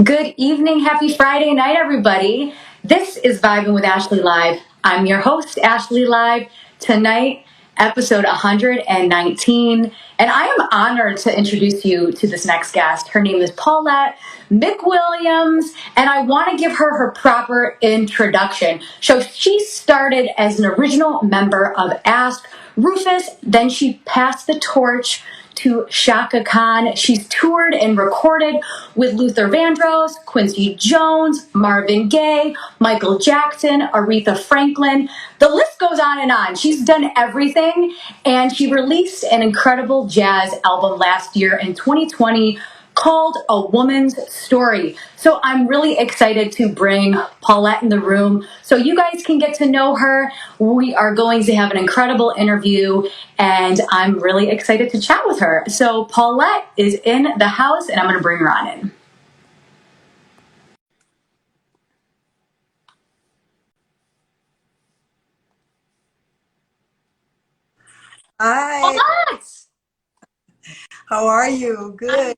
Good evening, happy Friday night, everybody. This is Vibin with Ashley Live. I'm your host, Ashley Live. Tonight, episode 119. And I am honored to introduce you to this next guest. Her name is Paulette McWilliams, and I want to give her proper introduction. So she started as an original member of Ask Rufus, then she passed the torch to Chaka Khan. She's toured and recorded with Luther Vandross, Quincy Jones, Marvin Gaye, Michael Jackson, Aretha Franklin. The list goes on and on. She's done everything, and she released an incredible jazz album last year in 2020 called A Woman's Story. So I'm really excited to bring Paulette in the room so you guys can get to know her. We are going to have an incredible interview, and I'm really excited to chat with her. So Paulette is in the house, and I'm going to bring her on in. Hi, Paulette! how are you? Good.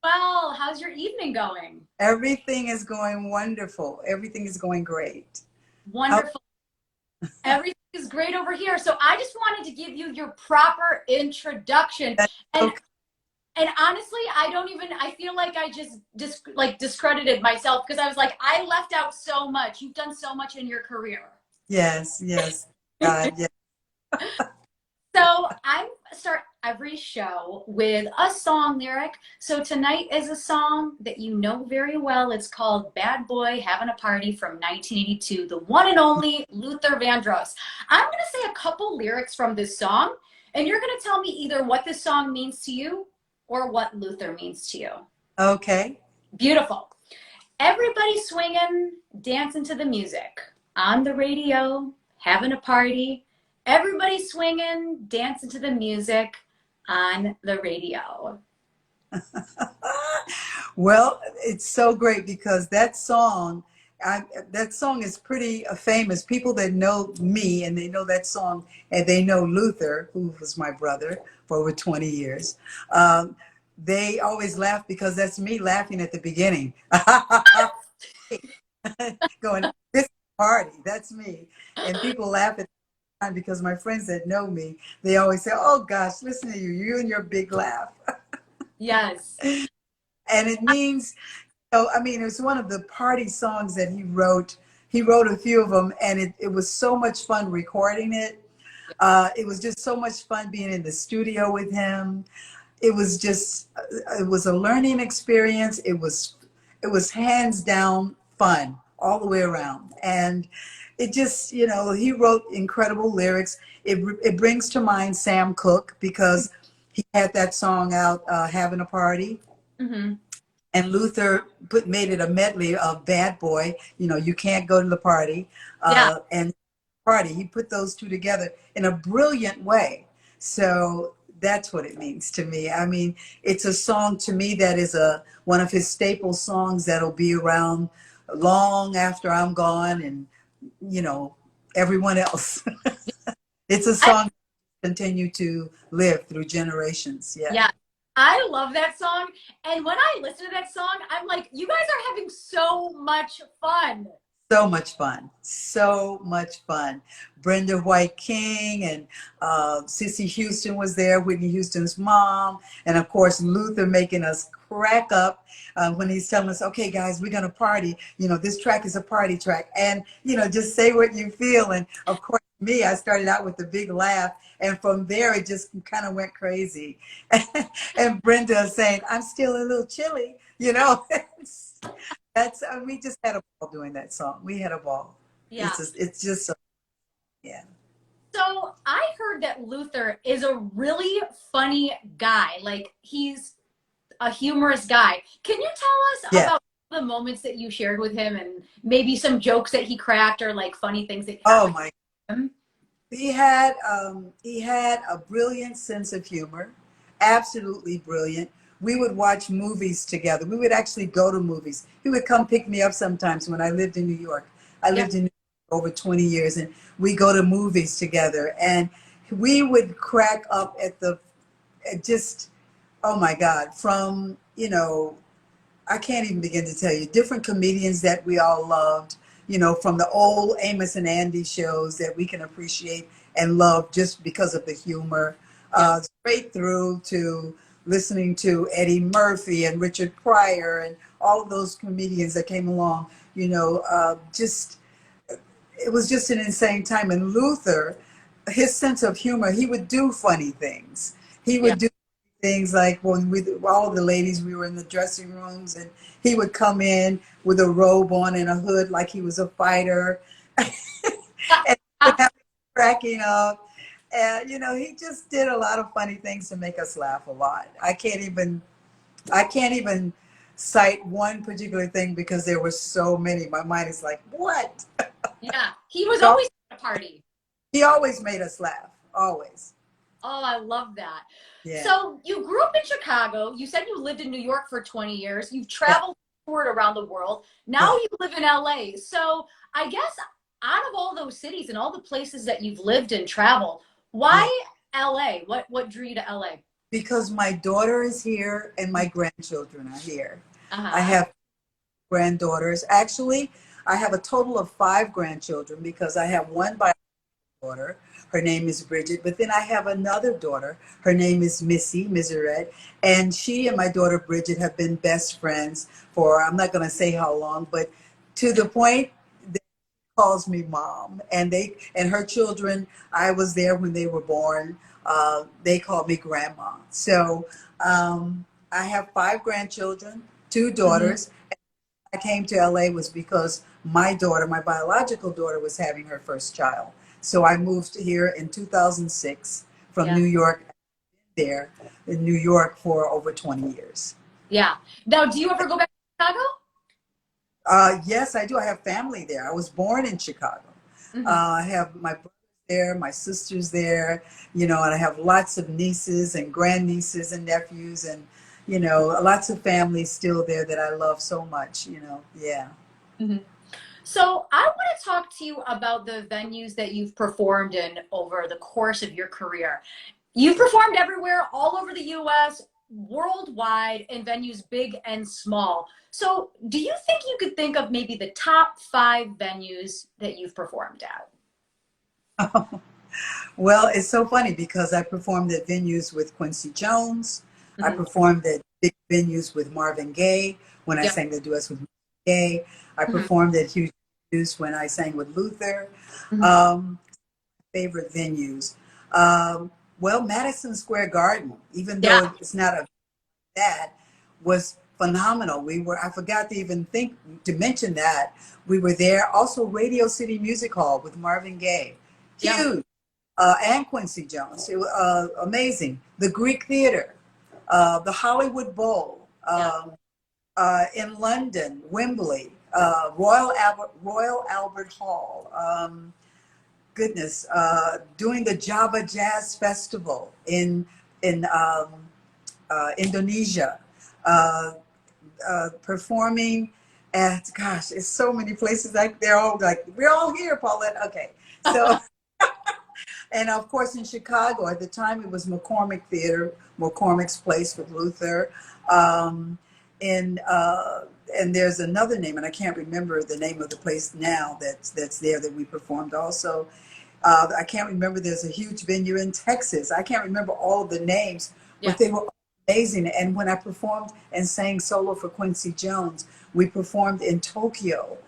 Well, how's your evening going? Everything is going wonderful. Everything is going great. How, Wonderful. Everything is great over here. So I just wanted to give you your proper introduction. And okay. And honestly, I feel like I just like discredited myself because I was like, I left out so much. You've done so much in your career. Yes, yes. God, yes. So I start every show with a song lyric. So tonight is a song that you know very well. It's called Bad Boy Having a Party from 1982, the one and only Luther Vandross. I'm going to say a couple lyrics from this song, and you're going to tell me either what this song means to you or what Luther means to you. Okay. Beautiful. Everybody swinging, dancing to the music. On the radio, having a party. Everybody swinging, dancing to the music on the radio. Well, it's so great because that song is pretty famous. People that know me and they know that song and they know Luther, who was my brother for over 20 years. They always laugh because that's me laughing at the beginning. Going, this party, that's me. And people laugh at the time because my friends that know me, they always say, oh gosh, listen to you and your big laugh. Yes. And it means, I mean, it was one of the party songs that he wrote. He wrote a few of them, and it was so much fun recording it. It was just so much fun being in the studio with him. It was a learning experience. It was hands down fun all the way around. And it just, he wrote incredible lyrics. It brings to mind Sam Cooke because he had that song out, Having a Party. Mm-hmm. And Luther made it a medley of Bad Boy, you can't go to the party, Yeah. and party. He put those two together in a brilliant way. So that's what it means to me. I mean, it's a song to me that is one of his staple songs that'll be around long after I'm gone and, everyone else. It's a I, song that continue to live through generations. Yeah. yeah. I love that song. And when I listen to that song, I'm like, you guys are having so much fun. So much fun. So much fun. Brenda White King and Cissy Houston was there, Whitney Houston's mom. And of course, Luther making us crack up when he's telling us, okay, guys, we're going to party. This track is a party track. And, just say what you feel. And of course, me, I started out with a big laugh. And from there, it just kind of went crazy. And Brenda saying, I'm still a little chilly, we just had a ball doing that song. We had a ball. Yeah. It's just so, yeah. So I heard that Luther is a really funny guy. Like he's a humorous guy. Can you tell us Yeah. about the moments that you shared with him and maybe some jokes that he cracked or like funny things that Oh happened my. to him? He had a brilliant sense of humor, absolutely brilliant. We would watch movies together. We would actually go to movies. He would come pick me up sometimes when I lived in New York. I Yeah. lived in New York over 20 years, and we go to movies together, and we would crack up at just, oh my God, from I can't even begin to tell you, different comedians that we all loved, you know, from the old Amos and Andy shows that we can appreciate and love just because of the humor, Yeah. straight through to listening to Eddie Murphy and Richard Pryor and all of those comedians that came along, you know, just, it was just an insane time. And Luther, his sense of humor, he would do funny things. He Yeah. would do things like when we, all the ladies, we were in the dressing rooms, and he would come in with a robe on and a hood like he was a fighter, and would have me cracking up. And you know, he just did a lot of funny things to make us laugh a lot. I can't even cite one particular thing because there were so many. My mind is like, what? Yeah. He was So always at a party. he always made us laugh, always. Oh, I love that. Yeah. So you grew up in Chicago. You said you lived in New York for 20 years. You've Yeah. traveled around the world. Now Yeah. you live in LA. So I guess out of all those cities and all the places that you've lived and traveled, Yeah. why LA? What drew you to LA? Because my daughter is here and my grandchildren are here. I Uh-huh. have granddaughters. Actually, I have a total of 5 grandchildren because I have one biological daughter. Her name is Bridget. But then I have another daughter. Her name is Missy, Miseret. And she and my daughter Bridget have been best friends for, I'm not going to say how long, but to the point that she calls me mom. And her children, I was there when they were born. They call me grandma. So I have 5 grandchildren, 2 Mm-hmm. daughters. I came to LA was because my daughter, my biological daughter, was having her first child. So I moved here in 2006 from Yeah. New York, there in New York for over 20 years. Yeah. Now, do you ever go back to Chicago? Yes, I do. I have family there. I was born in Chicago. Mm-hmm. I have my brothers there, my sisters there, you know, and I have lots of nieces and grandnieces and nephews and, you know, lots of families still there that I love so much, you know. Yeah. Mm-hmm. So I want to talk to you about the venues that you've performed in over the course of your career. You've performed everywhere, all over the US, worldwide, in venues big and small. So do you think you could think of maybe the top 5 venues that you've performed at? Well, it's so funny because I performed at venues with Quincy Jones. I Mm-hmm. performed at big venues with Marvin Gaye when I Yep. sang the duets with Marvin Gaye. I Mm-hmm. performed at huge venues when I sang with Luther. Mm-hmm. Um, Favorite venues. Um, well, Madison Square Garden, even Yeah. though it's not a that, was phenomenal. We were, I forgot to even think to mention that. We were there. Also, Radio City Music Hall with Marvin Gaye. Yeah. Huge. And Quincy Jones. It was amazing. The Greek Theater, the Hollywood Bowl, Yeah. in London, Wembley, Royal Albert Hall. Goodness, doing the Java Jazz Festival in Indonesia, uh, performing at, gosh, it's so many places. Like they're all like, we're all here, Paulette. Okay, so. And of course, in Chicago, at the time, it was McCormick Theater, McCormick's Place with Luther. Um, and, uh, and there's another name, and I can't remember the name of the place now that's there that we performed also. I can't remember. There's a huge venue in Texas. I can't remember all of the names, Yeah. but they were amazing. And when I performed and sang solo for Quincy Jones, we performed in Tokyo.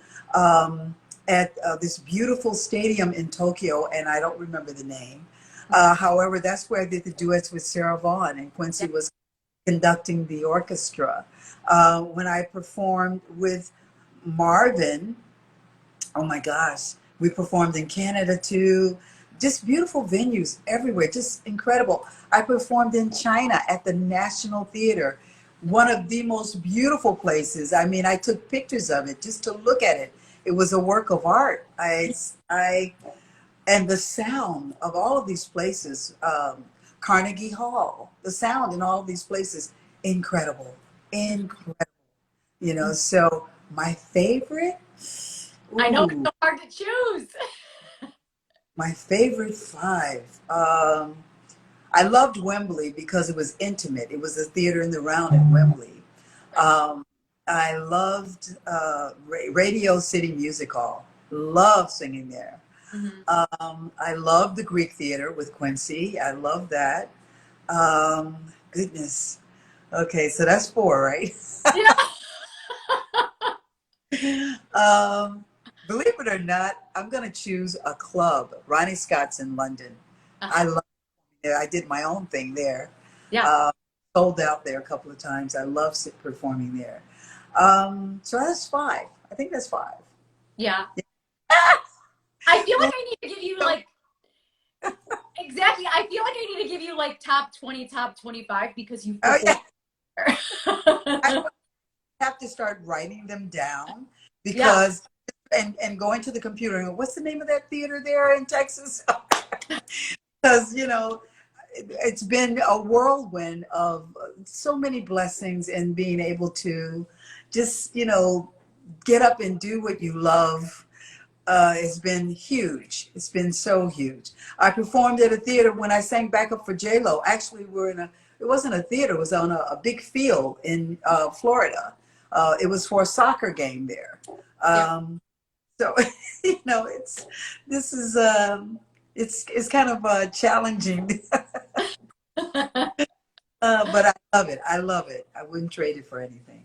At this beautiful stadium in Tokyo, and I don't remember the name. However, that's where I did the duets with Sarah Vaughan, and Quincy Yeah. was conducting the orchestra. When I performed with Marvin, oh my gosh, we performed in Canada too. Just beautiful venues everywhere, just incredible. I performed in China at the National Theater, one of the most beautiful places. I mean, I took pictures of it just to look at it. It was a work of art. And the sound of all of these places, Carnegie Hall, the sound in all of these places, incredible, incredible. You know, so my favorite, I know it's ooh, so hard to choose. my favorite 5. I loved Wembley because it was intimate. It was a theater in the round in Wembley. Um, I loved Radio City Music Hall. Love singing there. Hmm. I love the Greek Theater with Quincy. I love that. Goodness. Okay, so that's four, right? Yeah. um, Believe it or not, I'm going to choose a club. Ronnie Scott's in London. I Uh-huh. love it. I did my own thing there. Yeah. Uh, Sold out there a couple of times. I love performing there. So that's five. I think that's five. Yeah. Yeah. I feel like Well, I need to give you like exactly. I feel like I need to give you like top 20, top 25 because you've oh, performed yeah. I there. have to start writing them down Yeah. because and going to the computer and go, what's the name of that theater there in Texas? Because it's been a whirlwind of so many blessings and being able to just get up and do what you love. Has been huge. It's been so huge. I performed at a theater when I sang backup for J-Lo. Actually, it wasn't a theater, it was on a big field in Florida. It was for a soccer game there. Yeah. So, this is, it's kind of challenging, but I love it. I love it. I wouldn't trade it for anything.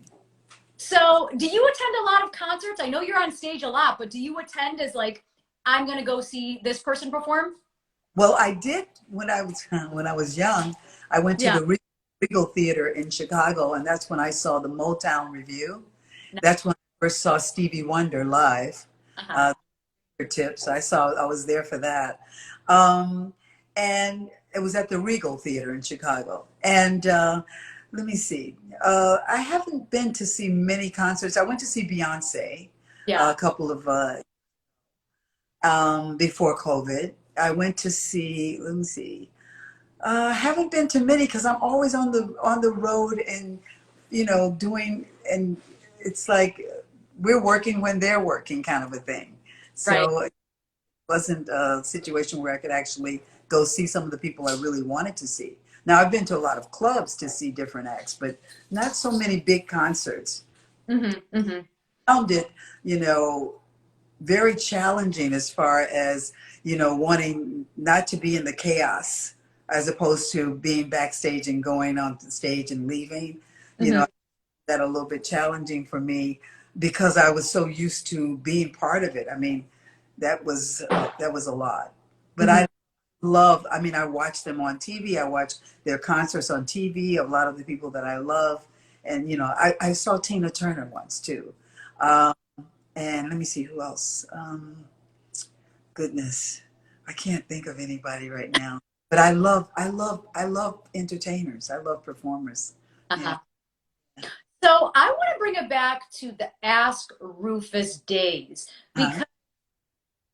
So, do you attend a lot of concerts? I know you're on stage a lot, but do you attend as like, I'm going to go see this person perform? Well, I did when I was when I was young. I went to Yeah. the Regal Theater in Chicago, and that's when I saw the Motown Review. No. That's when I first saw Stevie Wonder live. Uh-huh. Tips. I was there for that, um, and it was at the Regal Theater in Chicago. And let me see. I haven't been to see many concerts. I went to see Beyonce Yeah. a couple of before COVID. I went to see. Let me see. I haven't been to many because I'm always on the road and doing, and it's like we're working when they're working, kind of a thing. Right. So it wasn't a situation where I could actually go see some of the people I really wanted to see. Now I've been to a lot of clubs to see different acts, but not so many big concerts. Mm-hmm. Mm-hmm. Found it, you know, very challenging as far as wanting not to be in the chaos as opposed to being backstage and going on the stage and leaving. you Mm-hmm. know that a little bit challenging for me because I was so used to being part of it. I mean, that was a lot, but Mm-hmm. I mean, I watch them on TV. I watch their concerts on TV, a lot of the people that I love. And I saw Tina Turner once too. um, and let me see who else. Goodness, I can't think of anybody right now. But I love entertainers. I love performers. Yeah. Uh-huh. So I want to bring it back to the Ask Rufus days Huh? because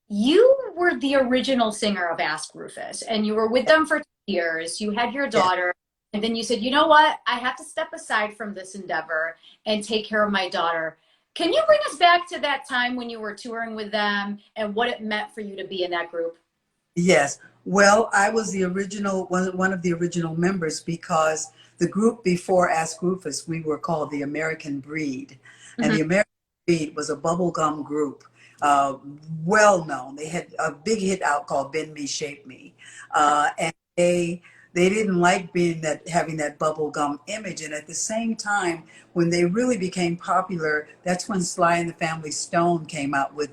you were the original singer of Ask Rufus and you were with them for 2 years. You had your Yeah. daughter, and then you said, you know what? I have to step aside from this endeavor and take care of my daughter. Can you bring us back to that time when you were touring with them and what it meant for you to be in that group? Yes. Well, I was the original one of the original members because the group before Ask Rufus, we were called the American Breed. And Hmm. the American Breed was a bubblegum group, uh, well known. They had a big hit out called Bend Me, Shape Me. And they didn't like being that having that bubblegum image. And at the same time, when they really became popular, that's when Sly and the Family Stone came out with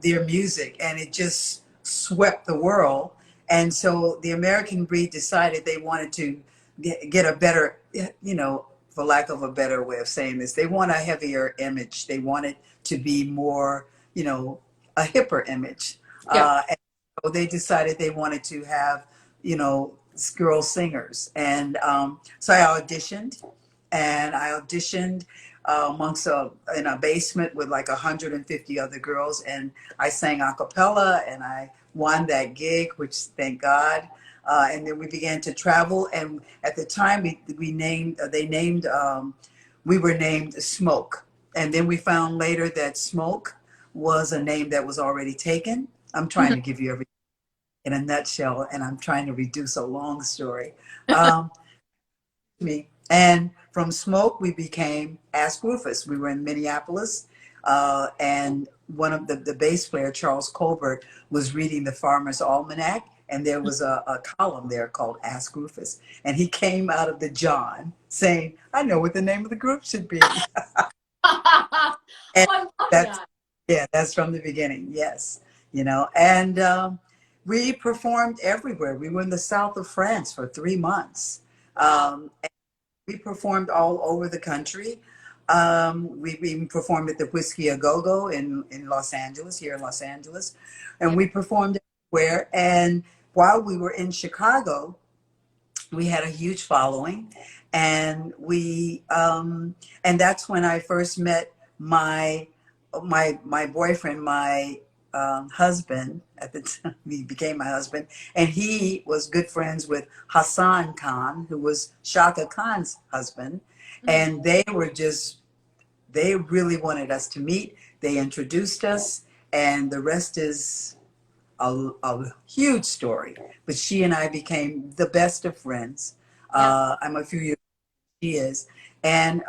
their music, and it just swept the world. And so the American Breed decided they wanted to get a better, for lack of a better way of saying this, they want a heavier image. They want it to be more, a hipper image. Yeah. And so they decided they wanted to have, girl singers. And so I auditioned amongst in a basement with like 150 other girls, and I sang a cappella, and I won that gig, which thank God. And then we began to travel, and at the time we named they named we were named Smoke, and then we found later that Smoke was a name that was already taken. I'm trying to give you everything in a nutshell, and I'm trying to reduce a long story. Me. And from Smoke, we became Ask Rufus. We were in Minneapolis, and one of the bass player, Charles Colbert, was reading the Farmer's Almanac, and there was a column there called Ask Rufus. And he came out of the John saying, I know what the name of the group should be. Oh, And I love that's, that. yeah, that's from the beginning, yes. And we performed everywhere. We were in the south of France for 3 months. Wow. And we performed all over the country. We even performed at the Whiskey A Go-Go in Los Angeles, here in Los Angeles. And Yeah. we performed everywhere. And while we were in Chicago, we had a huge following. And and that's when I first met my boyfriend, my husband at the time. He became my husband, and he was good friends with Hassan Khan, who was Shaka Khan's husband. And they really wanted us to meet. They introduced us, and the rest is a huge story. But she and I became the best of friends. Yeah. I'm a few years, she is, and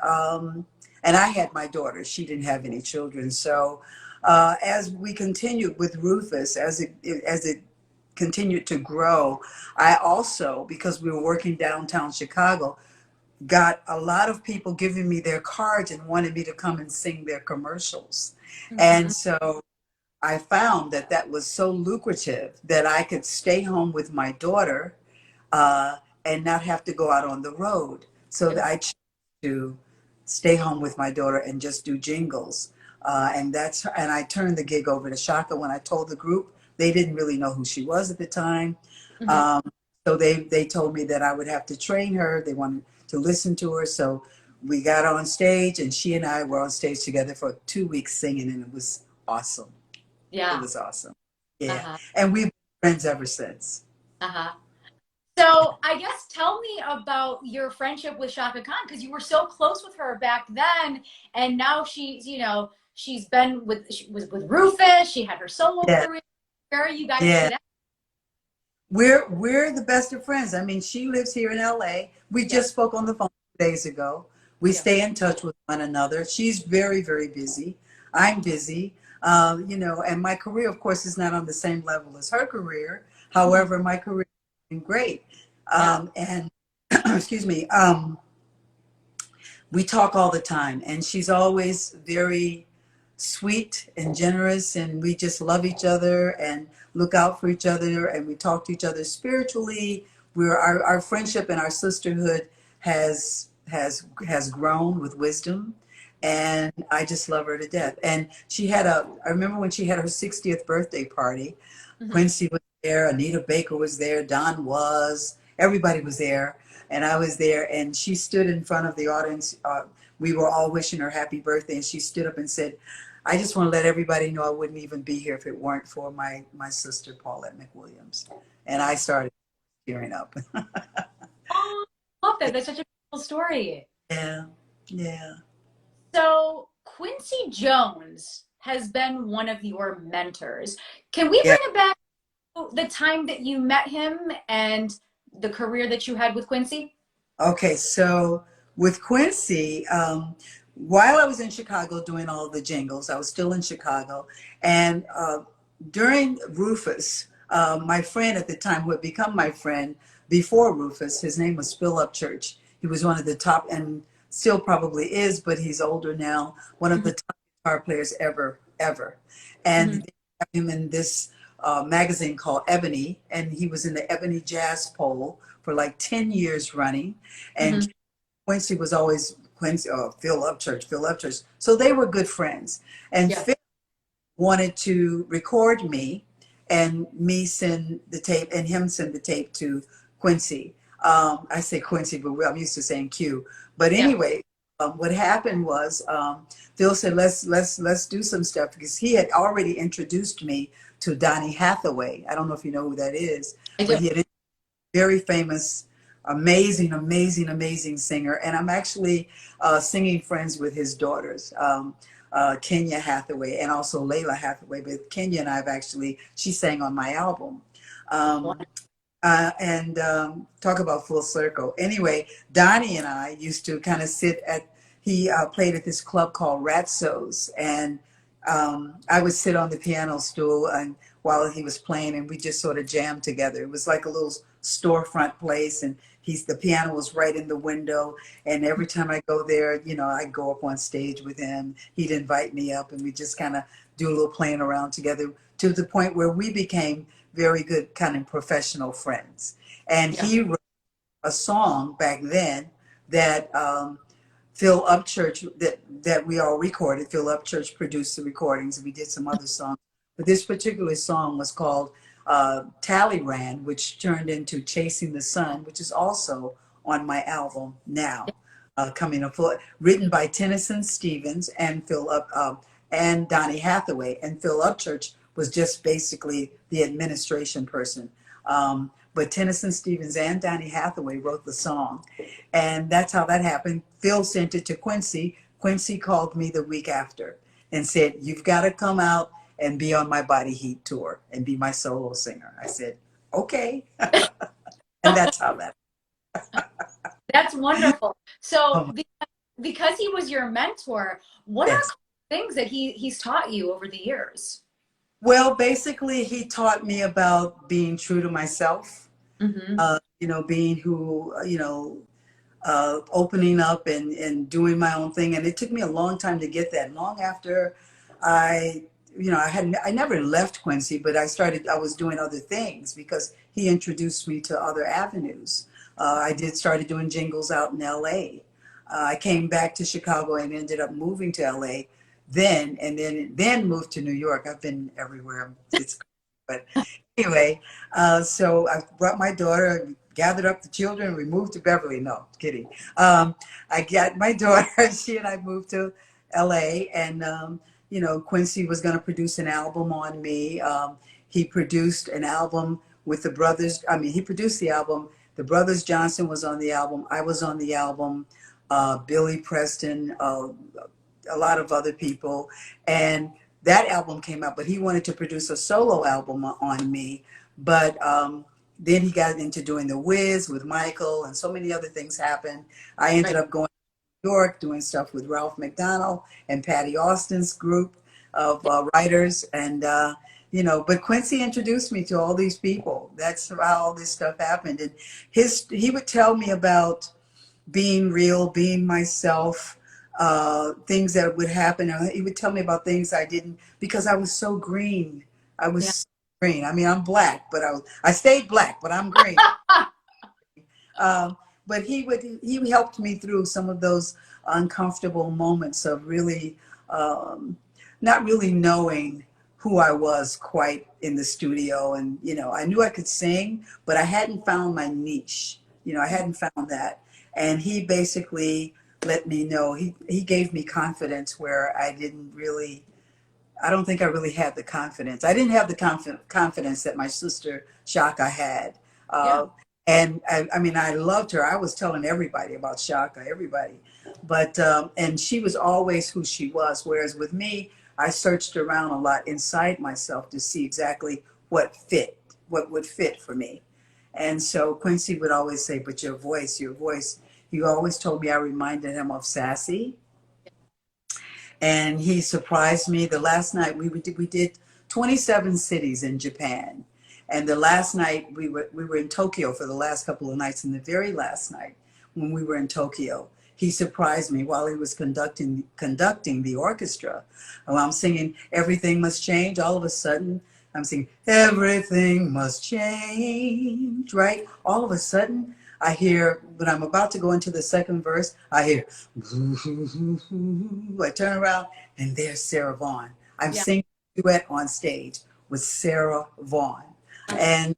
and I had my daughter. She didn't have any children. So as we continued with Rufus, as it continued to grow, I also, because we were working downtown Chicago, got a lot of people giving me their cards and wanted me to come and sing their commercials. And Mhm. so I found that that was so lucrative that I could stay home with my daughter uh, and not have to go out on the road. So that I chose to stay home with my daughter and just do jingles. And I turned the gig over to Shaka. When I told the group, they didn't really know who she was at the time. Mhm. Um, so they told me that I would have to train her. They wanted to listen to her. So we got on stage, and she and I were on stage together for 2 weeks singing, and it was awesome. It Yeah. was awesome. Yeah. Uh-huh. And we've been friends ever since. Uh-huh. So I guess tell me about your friendship with Shaka Khan, because you were so close with her back then, and now she's, she's been with she was with Rufus. She had her solo Yeah. career. Where are you guys Yeah. today? We're the best of friends. I mean, she lives here in LA. We Yeah, just spoke on the phone 2 days ago. We yeah, stay in touch with one another. She's very, very busy. I'm busy. And my career, of course, is not on the same level as her career. mhm, However, my career has been great. yeah, And excuse me. We talk all the time, and she's always very sweet and generous, and we just love each other and look out for each other, and we talk to each other spiritually. Our friendship and our sisterhood has grown with wisdom, and I just love her to death. And I remember when she had her 60th birthday party. mhm. Quincy was there, Anita Baker was there, Don was, everybody was there, and I was there. And she stood in front of the audience. We were all wishing her happy birthday, and she stood up and said, "I just want to let everybody know I wouldn't even be here if it weren't for my sister Paulette McWilliams." And I Wow. started tearing up. Oh, I love that. That's such a beautiful story. Yeah, yeah, So Quincy Jones has been one of your mentors. Can we yeah. bring it back to the time that you met him and the career that you had with Quincy? Okay, so with Quincy, while I was in Chicago doing all the jingles, I was still in Chicago. And during Rufus, my friend at the time, who had become my friend before Rufus, his name was Phil Upchurch. He was one of the top, and still probably is, but he's older now, one of Mhm, the top guitar players ever, ever. mhm, And they have him in this magazine called Ebony, and he was in the Ebony Jazz Poll for like 10 years running. And mhm. Quincy was always Phil Upchurch, Phil Upchurch. So they were good friends. And Yeah, Phil wanted to record me and me send the tape and him send the tape to Quincy. I say Quincy, but I'm used to saying Q. But yeah. anyway, what happened was Phil said, let's do some stuff, because he had already introduced me to Donny Hathaway. I don't know if you know who that is, I but do. he had very famous, amazing, amazing, amazing singer. And I'm actually singing friends with his daughters, Kenya Hathaway and also Layla Hathaway. But Kenya and I have actually, she sang on my album. Wow. Um, And talk about full circle. Anyway, Donnie and I used to kind of sit at, he played at this club called Ratso's, and I would sit on the piano stool and while he was playing, and we just sort of jammed together. It was like a little storefront place, and the piano was right in the window. And every time I go there, you know, I go up on stage with him. He'd invite me up, and we just kind of do a little playing around together to the point where we became very good kind of professional friends. And Yeah. he wrote a song back then that Phil Upchurch, that we all recorded. Phil Upchurch produced the recordings, and we did some other songs. But this particular song was called Talleyrand, which turned into Chasing the Sun, which is also on my album now, coming up, written by Tennyson Stevens and and Donny Hathaway. And Phil Upchurch was just basically the administration person. But Tennyson Stevens and Donny Hathaway wrote the song. And that's how that happened. Phil sent it to Quincy. Quincy called me the week after and said, "You've got to come out and be on my Body Heat tour and be my solo singer." I said, "Okay." And that's how that. That's wonderful. So Um, because he was your mentor, what are yes. things that he's taught you over the years? Well, basically, he taught me about being true to myself, Mm-hmm. you know, being who, opening up and doing my own thing. And it took me a long time to get that. Long after I, I never left Quincy, but I was doing other things because he introduced me to other avenues. Started doing jingles out in LA. I came back to Chicago and ended up moving to LA then moved to New York. I've been everywhere. But anyway, so I brought my daughter, gathered up the children, we moved to Beverly. No, kidding. I got my daughter, she and I moved to LA, and Quincy was going to produce an album on me. He produced an album with the brothers. I mean, he produced the album. The Brothers Johnson was on the album. I was on the album. Billy Preston, a lot of other people. And that album came out, but he wanted to produce a solo album on me. But then he got into doing The Wiz with Michael, and so many other things happened. I ended Right. up going to New York, doing stuff with Ralph McDonald and Patty Austin's group of writers. And, but Quincy introduced me to all these people. That's how all this stuff happened. And he would tell me about being real, being myself, things that would happen. He would tell me about things I didn't, because I was so green. I was Yeah. so green. I mean, I'm black, but I stayed black, but I'm green. But he helped me through some of those uncomfortable moments of really not really knowing who I was quite in the studio. And, I knew I could sing, but I hadn't found my niche. I hadn't found that. And he basically let me know, he gave me confidence where I don't think I really had the confidence. I didn't have the confidence that my sister Shaka had. Yeah. Uh, and I mean, I loved her. I was telling everybody about Shaka, everybody. But, and she was always who she was. Whereas with me, I searched around a lot inside myself to see exactly what would fit for me. And so Quincy would always say, "But your voice, you always told me I reminded him of Sassy." And he surprised me. The last night we did 27 cities in Japan, and the last night we were in Tokyo for the last couple of nights. And the very last night when we were in Tokyo, he surprised me while he was conducting the orchestra. While I'm singing "Everything Must Change," all of a sudden I'm singing "Everything Must Change." Right? All of a sudden I hear, when I'm about to go into the second verse, I hear, I turn around and there's Sarah Vaughan. I'm Yeah. singing a duet on stage with Sarah Vaughan. And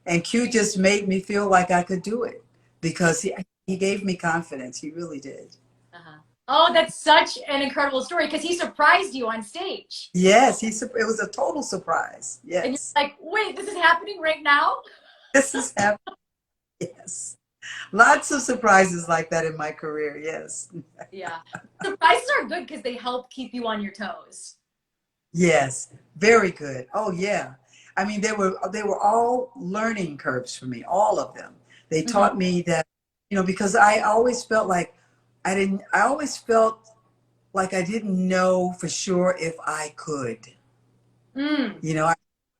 and Q just made me feel like I could do it because he gave me confidence. He really did. Uh-huh. Oh, that's such an incredible story because he surprised you on stage. Yes, it was a total surprise. And you're Yes. like, wait, this is happening right now? This is happening. Yes. Lots of surprises like that in my career. Yes. Yeah. Surprises are good because they help keep you on your toes. Yes, very good. Oh, yeah. I mean, they were all learning curves for me, all of them. They Mm-hmm. taught me that, because I always felt like I always felt like I didn't know for sure if I could. Mm.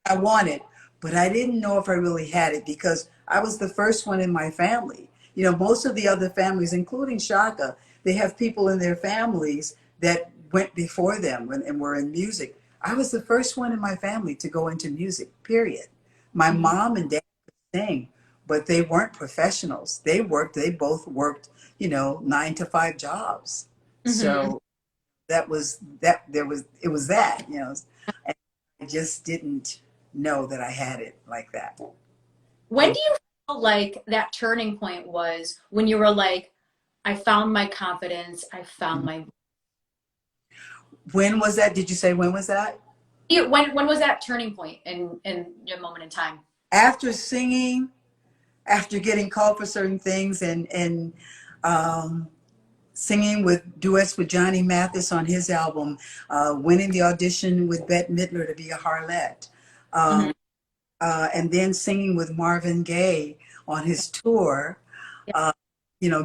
I wanted, but I didn't know if I really had it because I was the first one in my family. Most of the other families, including Shaka, they have people in their families that went before them and were in music. I was the first one in my family to go into music, period. My Mm-hmm. mom and dad could sing, but they weren't professionals. They both worked, 9 to 5 jobs. Mm-hmm. So that was that it was that, and I just didn't know that I had it like that. When do you feel like that turning point was when you were like, I found my confidence, I found my When was that? Did you say when was that? when was that turning point in your moment in time? After singing, after getting called for certain things, and um, singing with duets with Johnny Mathis on his album, winning the audition with Bette Midler to be a harlot, Mm-hmm. um, and then singing with Marvin Gaye on his tour. Yeah.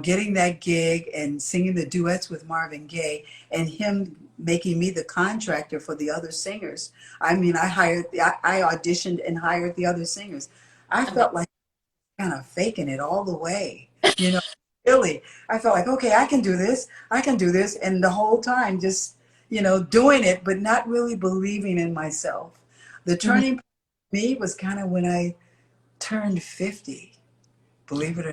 Getting that gig and singing the duets with Marvin Gaye and him making me the contractor for the other singers. I mean, I auditioned and hired the other singers. I Amazing. felt like kind of faking it all the way, really. I felt like, okay, I can do this. I can do this. And the whole time just, doing it, but not really believing in myself. The Mm-hmm. turning point for me was kind of when I turned 50, believe it or not.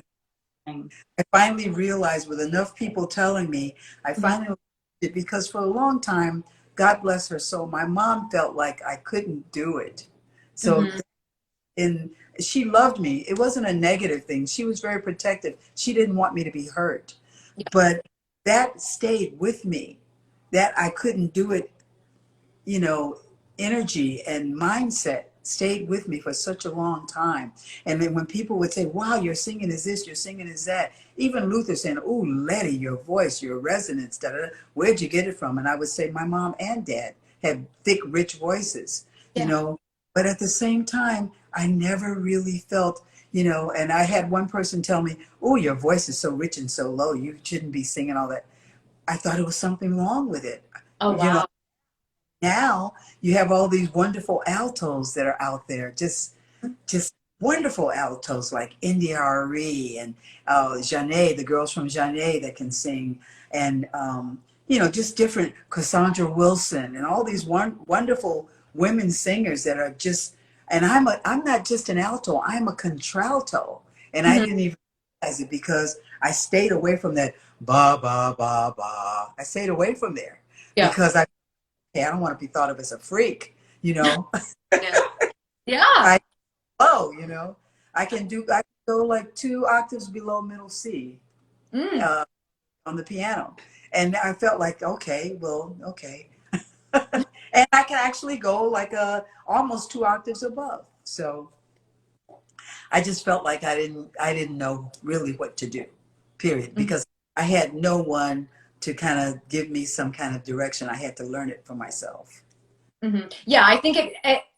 I finally realized with enough people telling me, I finally realized it because for a long time, God bless her soul, my mom felt like I couldn't do it. So, Mm-hmm. and she loved me. It wasn't a negative thing. She was very protective. She didn't want me to be hurt. Yeah. But that stayed with me, that I couldn't do it, you know, energy and mindset stayed with me for such a long time. And then when people would say, wow, your singing is this, your singing is that, even Luther saying, oh, Letty, your voice, your resonance, da, da, da, where'd you get it from? And I would say, my mom and dad had thick, rich voices, Yeah. but at the same time, I never really felt, and I had one person tell me, oh, your voice is so rich and so low, you shouldn't be singing all that. I thought it was something wrong with it. Oh You know, wow. now you have all these wonderful altos that are out there, just wonderful altos like India Ari and Janae, the girls from Janae that can sing, and just different Cassandra Wilson and all these wonderful women singers that are just. And I'm not just an alto, I'm a contralto, and I Mm-hmm. didn't even realize it because I stayed away from that ba ba ba ba. I stayed away from there Yeah. because I don't want to be thought of as a freak, you know. Yeah. Yeah. I low, I can go like 2 octaves below middle C Mm. uh, on the piano. And I felt like, okay, well, okay. And I can actually go like almost 2 octaves above. So I just felt like I didn't know really what to do, period, Mm-hmm. because I had no one to kind of give me some kind of direction. I had to learn it for myself. Mm-hmm. Yeah, I think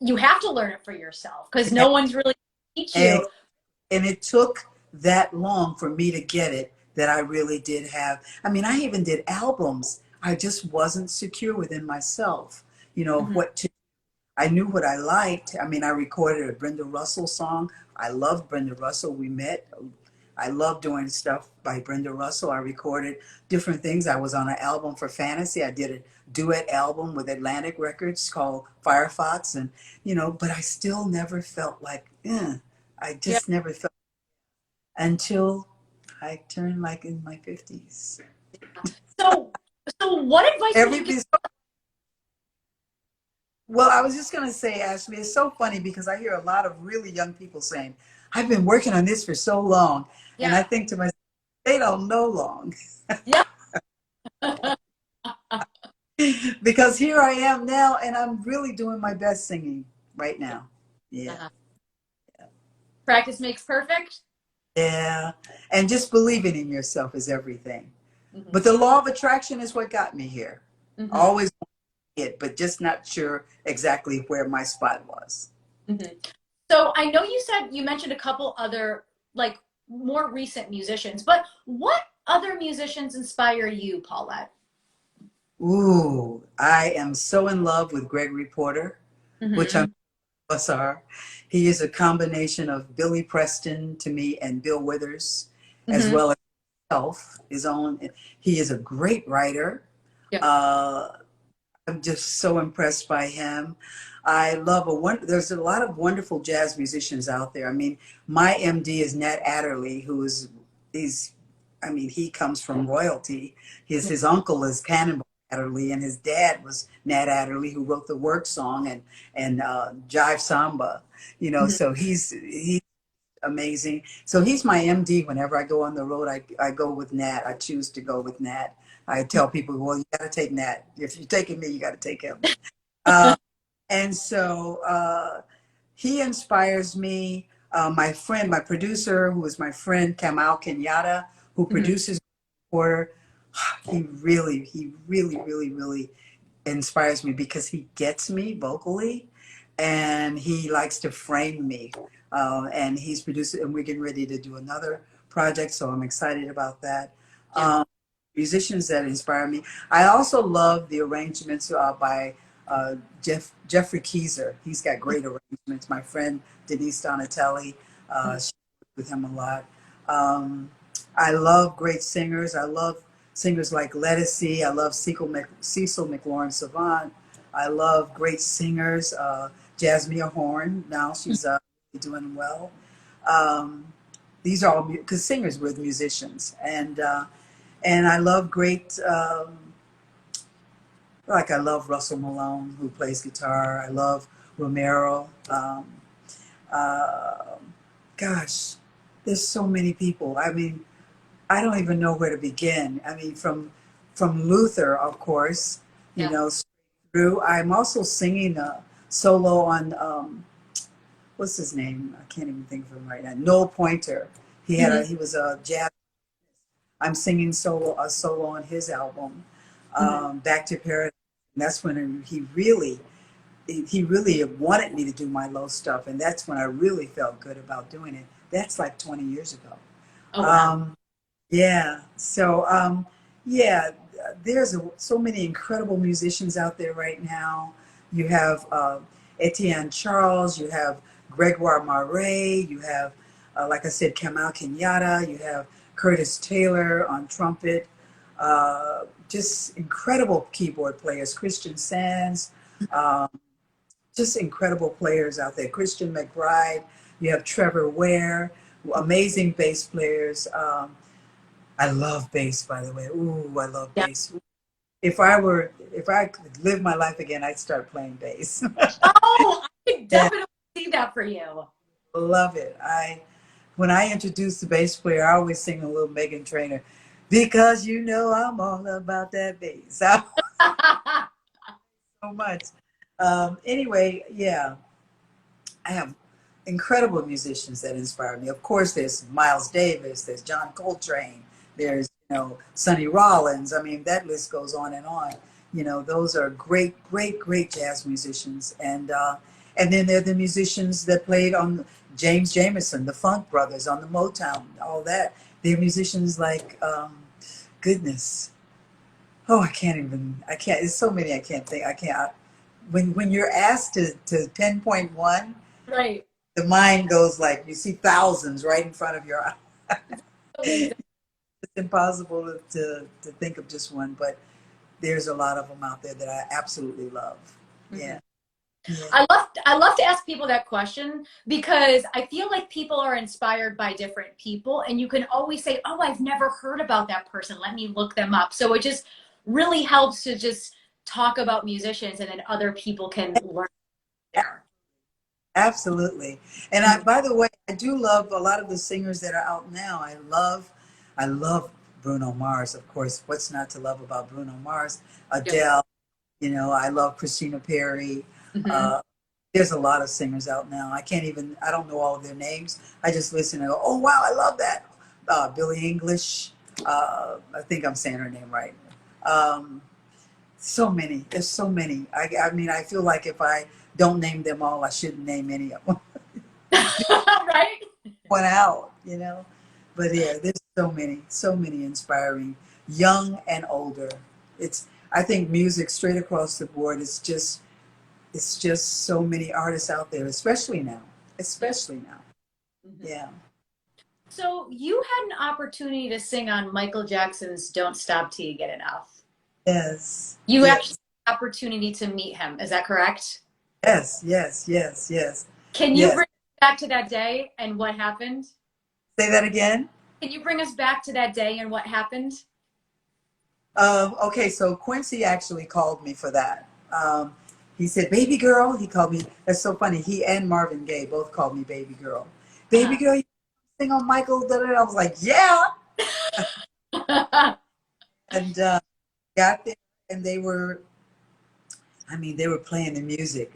you have to learn it for yourself because no one's really teach And you. And it took that long for me to get it that I really did have. I mean, I even did albums. I just wasn't secure within myself, of Mm-hmm. what to. I knew what I liked. I mean, I recorded a Brenda Russell song. I loved Brenda Russell. We met. I love doing stuff by Brenda Russell. I recorded different things. I was on an album for Fantasy. I did a duet album with Atlantic Records called Firefox, and but I still never felt like, I Yeah. just never felt until I turned like in my 50s. So, so what advice would you give? Everybody, well, I was just going to say, Ashley, it's so funny because I hear a lot of really young people saying, I've been working on this for so long. And I Yeah. think to myself, they don't know long. Yeah. Because here I am now and I'm really doing my best singing right now. Yeah. Uh-huh. Practice makes perfect. Yeah. And just believing in yourself is everything. Mm-hmm. But the law of attraction is what got me here. Mm-hmm. Always it, but just not sure exactly where my spot was. Mhm. So I know you mentioned a couple other like more recent musicians, but what other musicians inspire you, Paulette? Ooh, I am so in love with Gregory Porter, which I'm Hmm. us are. He is a combination of Billy Preston to me and Bill Withers, as Hmm. well as himself, his own. He is a great writer. Yeah. Uh, I'm just so impressed by him. I love there's a lot of wonderful jazz musicians out there. I mean, my MD is Nat Adderley, he's, I mean, he comes from royalty. His uncle is Cannonball Adderley, and his dad was Nat Adderley, who wrote the work song and Jive Samba. You know, Mhm. so he's amazing. So he's my MD. Whenever I go on the road, I go with Nat. I choose to go with Nat. I tell people, well, you got to take Nat. If you're taking me, you got to take him. Uh, and so he inspires me. My producer, who is my friend Kamal Kenyatta, who Mhm. produces Porter, he really inspires me because he gets me vocally, and he likes to frame me. And he's producing, and we're getting ready to do another project, so I'm excited about that. Yeah. Musicians that inspire me. I also love the arrangements by uh, Jeffrey Keezer. He's got great arrangements. My friend Denise Donatelli, Mhm. she worked with him a lot. Um, I love great singers. I love singers like Lettucey. I love Cecil McLaurin Savant. I love great singers. Jasmine Horn. Now she's doing well. Um, these are all because singers with musicians, and I love great. Like I love Russell Malone, who plays guitar. I love Romero. Uh, Gosh, there's so many people. I mean, I don't even know where to begin. I mean, from Luther, of course, you Yeah. know, through. I'm also singing a solo on what's his name? I can't even think of him right now. Noel Pointer. Hmm. He was a jazz. I'm singing a solo on his album, Hmm. Back to Paradise. And that's when he really wanted me to do my low stuff, and that's when I really felt good about doing it. That's like 20 years ago. Oh wow. Um, yeah. So, yeah, so many incredible musicians out there right now. You have Etienne Charles, you have Gregoire Marais, you have, like I said, Kamal Kenyatta, you have Curtis Taylor on trumpet, just incredible keyboard players, Christian Sands, um, just incredible players out there. Christian McBride, you have Trevor Ware, amazing bass players. I love bass, by the way. Ooh, I love Yeah. bass. If I could live my life again, I'd start playing bass. Oh, I could Yeah, definitely see that for you. love it. When I introduce the bass player, I always sing a little Megan Trainor, because you know I'm all about that bass. So much. Anyway, yeah, I have incredible musicians that inspire me. Of course, there's Miles Davis, there's John Coltrane, there's Sonny Rollins. I mean, that list goes on and on. Those are great jazz musicians, and then there are the musicians that played on James Jamerson, the Funk Brothers on the Motown, all that. They're musicians like goodness. Oh, I can't. There's so many I can't think. I can't. When you're asked to pinpoint one, Right. the mind goes like you see thousands right in front of your eyes. Totally. It's impossible to think of just one, but there's a lot of them out there that I absolutely love. Mhm. Yeah. Yeah. I love to ask people that question because I feel like people are inspired by different people and you can always say, "Oh, I've never heard about that person. Let me look them up." So it just really helps to just talk about musicians and then other people can learn there. Absolutely. And Mhm. by the way, I do love a lot of the singers that are out now. I love Bruno Mars, of course. What's not to love about Bruno Mars? Yeah. Adele, I love Christina Perry. Mhm. Uh, there's a lot of singers out now. I don't know all of their names. I just listen and go, oh, wow, I love that. Billie English. I think I'm saying her name right. Um, So many. There's so many. I mean, I feel like if I don't name them all, I shouldn't name any of them. Right? One out, you know. But yeah, there's so many inspiring, young and older. It's I think music straight across the board is just it's just so many artists out there, especially now. Especially now. Mhm. Yeah. So you had an opportunity to sing on Michael Jackson's "Don't Stop Till You Get Enough." Yes. You actually Yes. had the opportunity to meet him. Is that correct? Yes. Yes. Yes. Yes. Can you Yes. bring us back to that day and what happened? Say that again. Can you bring us back to that day and what happened? Okay, so Quincy actually called me for that. He said, "Baby girl." He called me. That's so funny. He and Marvin Gaye both called me baby girl. Baby girl, you sing on Michael. Da, da, da. I was like, yeah. And got there, and they were. I mean, they were playing the music.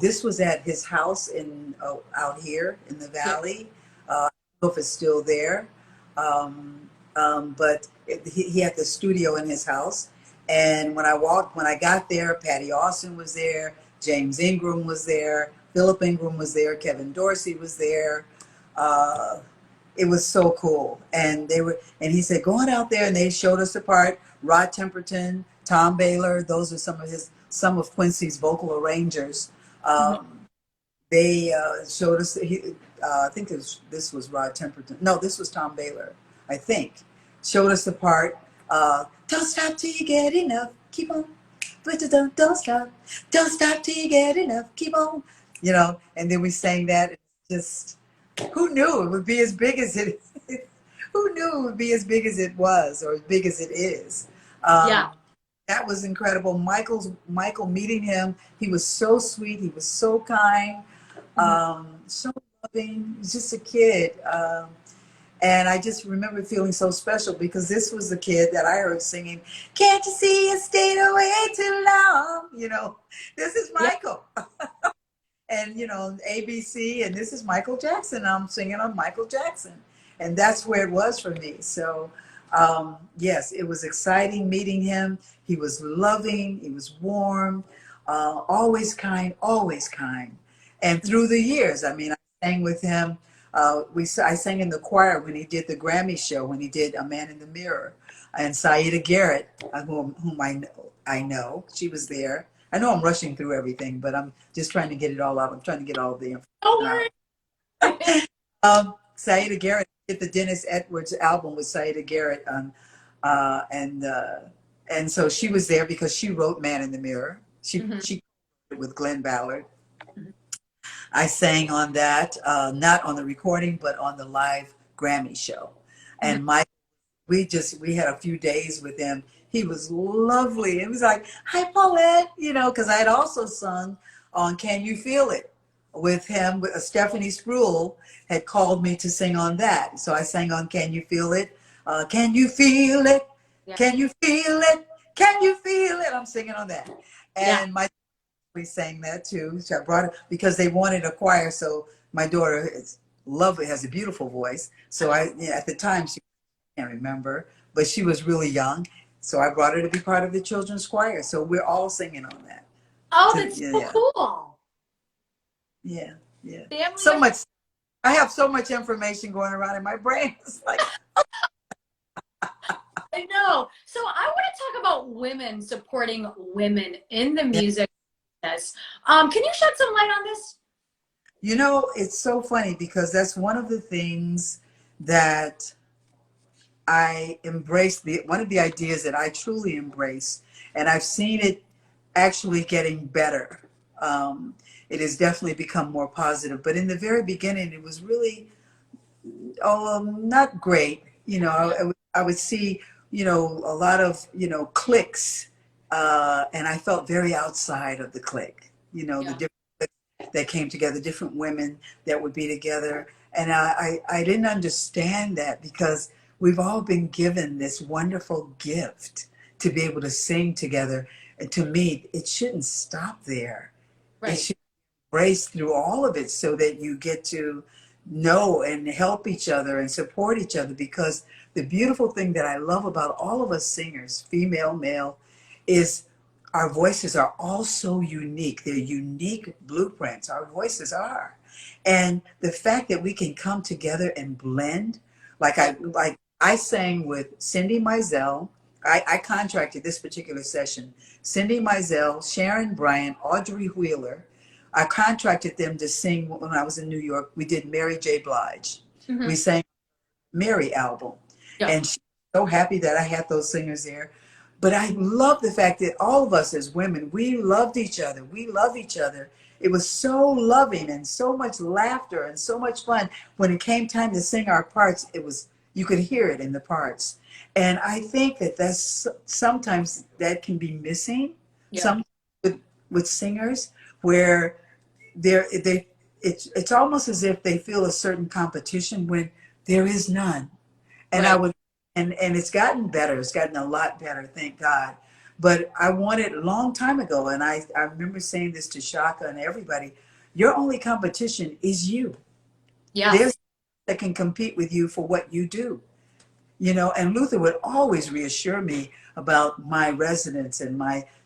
This was at his house in out here in the Yeah. valley. I don't know if it's still there, but he had the studio in his house. And when I got there, Patty Austin was there, James Ingram was there, Philip Ingram was there, Kevin Dorsey was there. Uh, it was so cool, and he said, "Go on out there," and they showed us the part. Rod Temperton, Tom Baylor, those are some of Quincy's vocal arrangers. Mhm. They showed us. I think this was Rod Temperton. No, this was Tom Baylor. I think showed us the part. Don't stop till you get enough. Keep on, but don't stop till you get enough. Keep on, you know. And then we sang that. It's just who knew it would be as big as it. Who knew it would be as big as it was, or as big as it is? Yeah. Um, that was incredible. Michael meeting him, he was so sweet. He was so kind, Mhm. so loving. He was just a kid, and I just remember feeling so special because this was the kid that I heard singing. Can't you see you stayed away too long? You know, this is Yeah. Michael, and you know ABC, and this is Michael Jackson. I'm singing on Michael Jackson, and that's where it was for me. So yes, it was exciting meeting him. He was loving, he was warm, always kind, always kind. And through the years, I mean, I sang with him. I sang in the choir when he did the Grammy show, when he did A Man in the Mirror, and Saida Garrett, whom I know, she was there. I know I'm rushing through everything, but I'm just trying to get it all out. I'm trying to get all the Don't information worry. out. Saida Garrett did the Dennis Edwards album with Saida Garrett, uh, and uh, and so she was there because she wrote "Man in the Mirror." Mhm. She with Glenn Ballard. Mhm. I sang on that, not on the recording, but on the live Grammy show. Mhm. And we had a few days with him. He was lovely. It was like, "Hi, Paulette," you know, because I had also sung on "Can You Feel It" with him. Stephanie Spruill had called me to sing on that, so I sang on "Can You Feel It." Can you feel it? Yeah. Can you feel it? Can you feel it? I'm singing on that, Yeah. and my we sang that too. So I brought it because they wanted a choir. So my daughter is lovely, has a beautiful voice. So at the time she can't remember, but she was really young. So I brought her to be part of the children's choir. So we're all singing on that. Oh, To, that's yeah, so yeah, cool. yeah, yeah. Family So of much. I have so much information going around in my brain. It's like, I know. So I want to talk about women supporting women in the yeah. music business. Can you shed some light on this? You know, it's so funny because that's one of the things that I embrace the one of the ideas that I truly embrace, and I've seen it actually getting better. It has definitely become more positive, but in the very beginning, it was really not great. You know, I would see a lot of cliques, and I felt very outside of the clique. You know, the Yeah. different that came together, different women that would be together. And I didn't understand that because we've all been given this wonderful gift to be able to sing together. And to me, it shouldn't stop there. It Right. should embrace through all of it so that you get to know and help each other and support each other. Because the beautiful thing that I love about all of us singers, female, male, is our voices are all so unique. They're unique blueprints. Our voices are. And the fact that we can come together and blend, like I sang with Cindy Mizell. I contracted this particular session. Cindy Mizell, Sharon Bryant, Audrey Wheeler. I contracted them to sing when I was in New York. We did Mary J. Blige. We sang Mary album. Yeah. And she's so happy that I had those singers there. But I love the fact that all of us as women, we loved each other. We love each other. It was so loving and so much laughter and so much fun. When it came time to sing our parts, it was, you could hear it in the parts. And I think that that's sometimes that can be missing. Yeah. Some with singers where it's almost as if they feel a certain competition when there is none. And Right. I would, and it's gotten better. It's gotten a lot better, thank God. But I wanted a long time ago, and I remember saying this to Shaka and everybody, your only competition is you. Yes. There's that can compete with you for what you do. You know, and Luther would always reassure me about my resonance and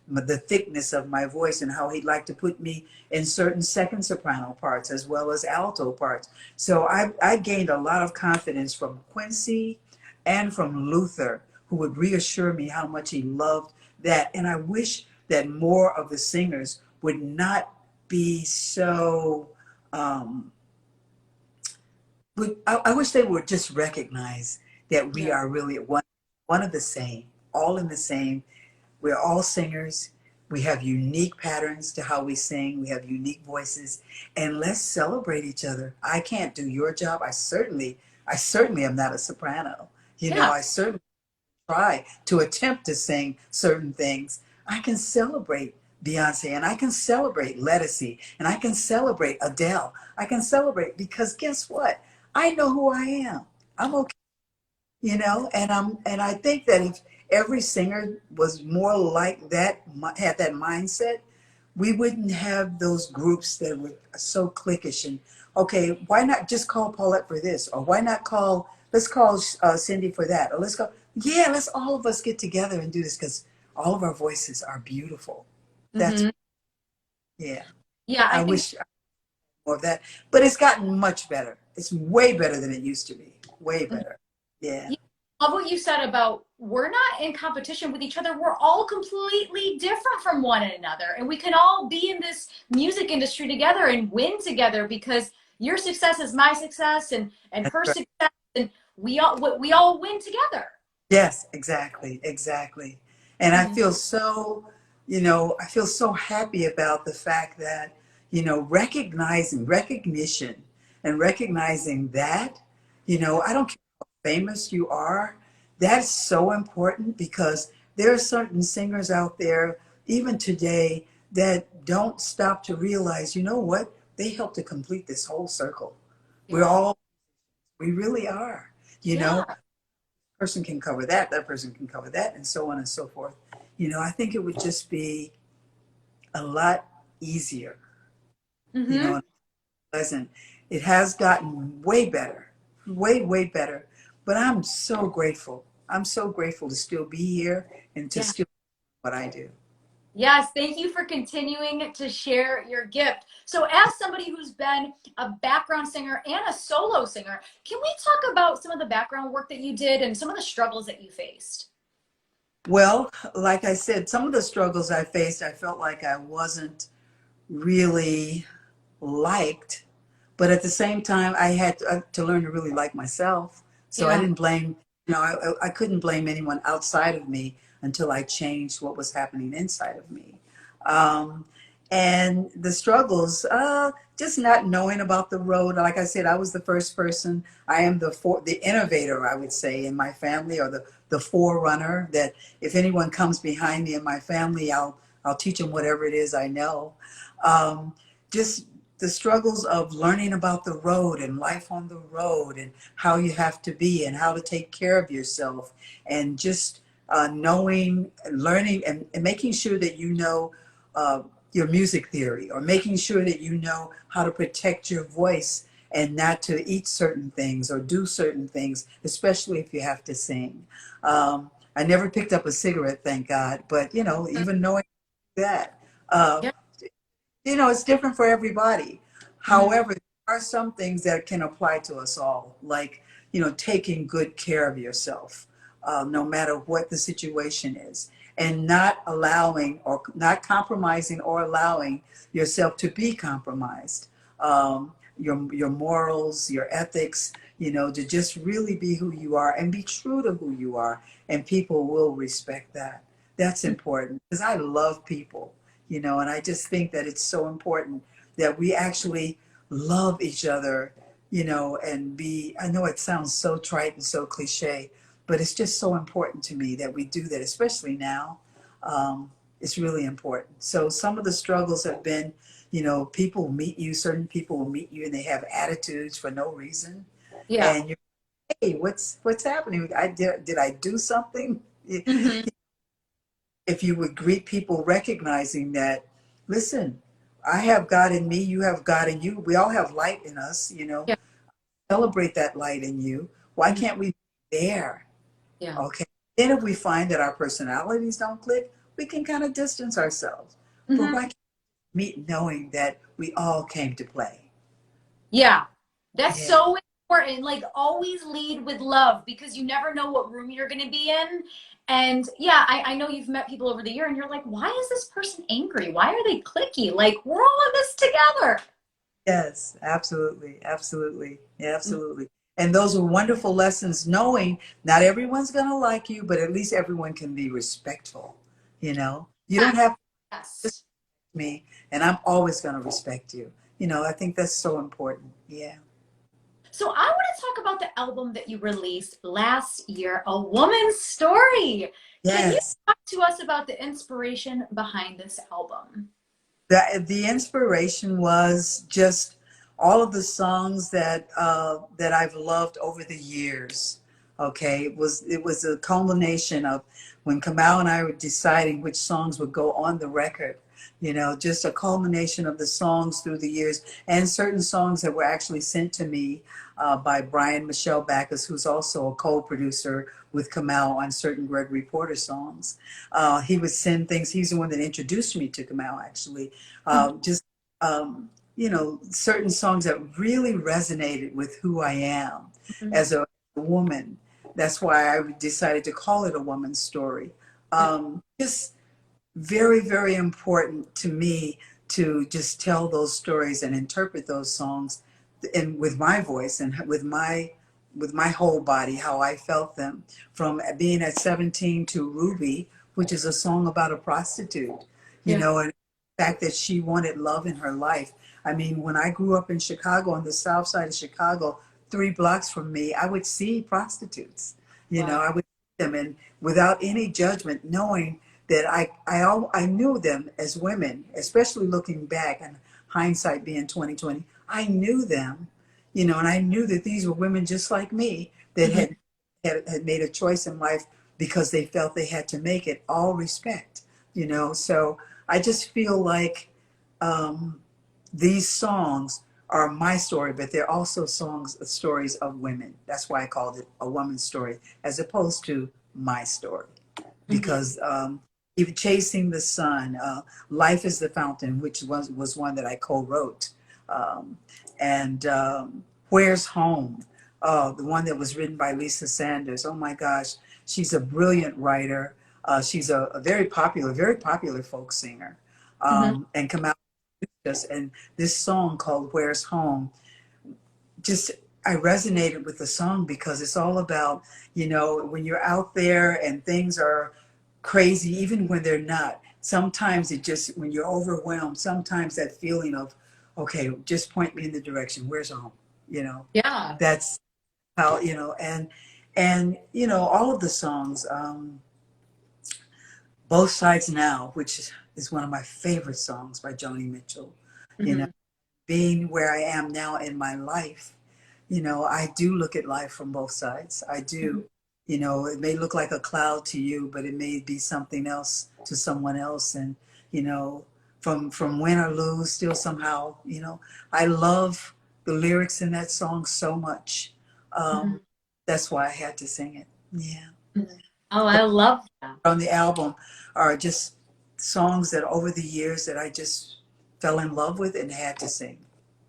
the thickness of my voice and how he'd like to put me in certain second soprano parts as well as alto parts. So I gained a lot of confidence from Quincy and from Luther, who would reassure me how much he loved that. And I wish that more of the singers would not be so I wish they would just recognize that we Yeah. are really one of the same, all in the same. We're all singers. We have unique patterns to how we sing. We have unique voices, and let's celebrate each other. I can't do your job. I certainly am not a soprano. You know, Yeah. I certainly try to attempt to sing certain things. I can celebrate Beyonce and I can celebrate Lettucey and I can celebrate Adele. I can celebrate because guess what? I know who I am. I'm okay, you know, and I think that if every singer was more like that, had that mindset, we wouldn't have those groups that were so cliquish and okay, why not just call Paulette for this, or why not let's call Cindy for that, or let's all of us get together and do this because all of our voices are beautiful. That's Hmm. yeah. Yeah, I I think. wish more of that, but it's gotten much better. It's way better than it used to be. Way better. Yeah. Yeah, I love what you said about we're not in competition with each other. We're all completely different from one another. And we can all be in this music industry together and win together because your success is my success and That's her right. success and we all win together. Yes, exactly, exactly. And I Mhm. feel so, I feel so happy about the fact that, recognizing recognition and recognizing that, I don't care how famous you are, that's so important because there are certain singers out there, even today, that don't stop to realize, you know what? They help to complete this whole circle. We're Yeah. all, we really are, you know? Yeah. Person can cover that, that person can cover that, and so on and so forth. I think it would just be a lot easier, Hmm. and pleasant. It has gotten way better, way, way better. But I'm so grateful. I'm so grateful to still be here and to Yeah. still do what I do. Yes, thank you for continuing to share your gift. So, as somebody who's been a background singer and a solo singer, can we talk about some of the background work that you did and some of the struggles that you faced? Well, like I said, some of the struggles I faced, I felt like I wasn't really liked, but at the same time, I had to learn to really like myself. So I Yeah. didn't blame, I couldn't blame anyone outside of me until I changed what was happening inside of me. Um, and the struggles, just not knowing about the road. Like I said, I was the first person. I am the innovator, I would say, in my family, or the forerunner. That if anyone comes behind me in my family, I'll teach them whatever it is I know. Um, just the struggles of learning about the road and life on the road and how you have to be and how to take care of yourself and just knowing, learning, and making sure that you know uh, your music theory, or making sure that you know how to protect your voice and not to eat certain things or do certain things, especially if you have to sing. I never picked up a cigarette, thank God. But, even knowing that, uh, Yeah. it's different for everybody. Mhm. However, there are some things that can apply to us all, like, taking good care of yourself, no matter what the situation is, and not allowing or not compromising or allowing yourself to be compromised. Your morals, your ethics, to just really be who you are and be true to who you are, and people will respect that. That's important because I love people, and I just think that it's so important that we actually love each other, and be, I know it sounds so trite and so cliche, but it's just so important to me that we do that, especially now. Um, it's really important. So some of the struggles have been, people meet you, certain people will meet you and they have attitudes for no reason. Yeah. And you're, hey, what's happening? Did I do something? Hmm. If you would greet people recognizing that, listen, I have God in me, you have God in you. We all have light in us, Yeah. celebrate that light in you. Why Mhm. can't we be there? Yeah. Okay. Then if we find that our personalities don't click, we can kind of distance ourselves. But Hmm. why can't we meet knowing that we all came to play? Yeah. That's Yeah. so important. Like, always lead with love because you never know what room you're going to be in. And yeah, I know you've met people over the year and you're like, why is this person angry? Why are they clicky? Like, we're all in this together. Yes, absolutely. Absolutely. Yeah, absolutely. And those are wonderful lessons, knowing not everyone's going to like you, but at least everyone can be respectful. You don't have to Yes. respect me, and I'm always going to respect you. I think that's so important. Yeah. So I want to talk about the album that you released last year, A Woman's Story. Can you Yes. talk to us about the inspiration behind this album? The inspiration was just all of the songs that I've loved over the years. Okay, it was a culmination of when Kamau and I were deciding which songs would go on the record. Just a culmination of the songs through the years, and certain songs that were actually sent to me by Brian Michelle Backus, who's also a co-producer with Kamau on certain Gregory Porter songs. He would send things. He's the one that introduced me to Kamau, actually. Just certain songs that really resonated with who I am Mhm. as a woman. That's why I decided to call it A Woman's Story. Yeah. Just very, very important to me to just tell those stories and interpret those songs and with my voice and with my whole body, how I felt them, from being at 17 to Ruby, which is a song about a prostitute, Yeah. and the fact that she wanted love in her life. I mean, when I grew up in Chicago, on the south side of Chicago, 3 blocks from me, I would see prostitutes. Wow. I would see them, and without any judgment, knowing that I knew them as women, especially looking back and hindsight being 2020. I knew them, and I knew that these were women just like me that Mhm. had made a choice in life because they felt they had to make it. All respect, So I just feel like um, these songs are my story, but they're also stories of women. That's why I called it A Woman's Story, as opposed to my story, Mhm. because even Chasing the Sun, Life is the Fountain, which was one that I co-wrote, and Where's Home, the one that was written by Lisa Sanders. Oh my gosh, she's a brilliant writer. She's a very popular folk singer, Mhm. and come out with us. And this song called Where's Home, just I resonated with the song because it's all about, when you're out there and things are crazy, even when they're not. Sometimes when you're overwhelmed, sometimes that feeling of, okay, just point me in the direction. Where's home? Yeah. That's how, and all of the songs, Both Sides Now, which is one of my favorite songs by Joni Mitchell, you know, Mhm. being where I am now in my life. I do look at life from both sides. I Mhm. do. It may look like a cloud to you, but it may be something else to someone else. And, from win or lose, still somehow, I love the lyrics in that song so much. Um, Mhm. that's why I had to sing it. Yeah. Oh, I love that. On the album are just songs that over the years that I just fell in love with and had to sing.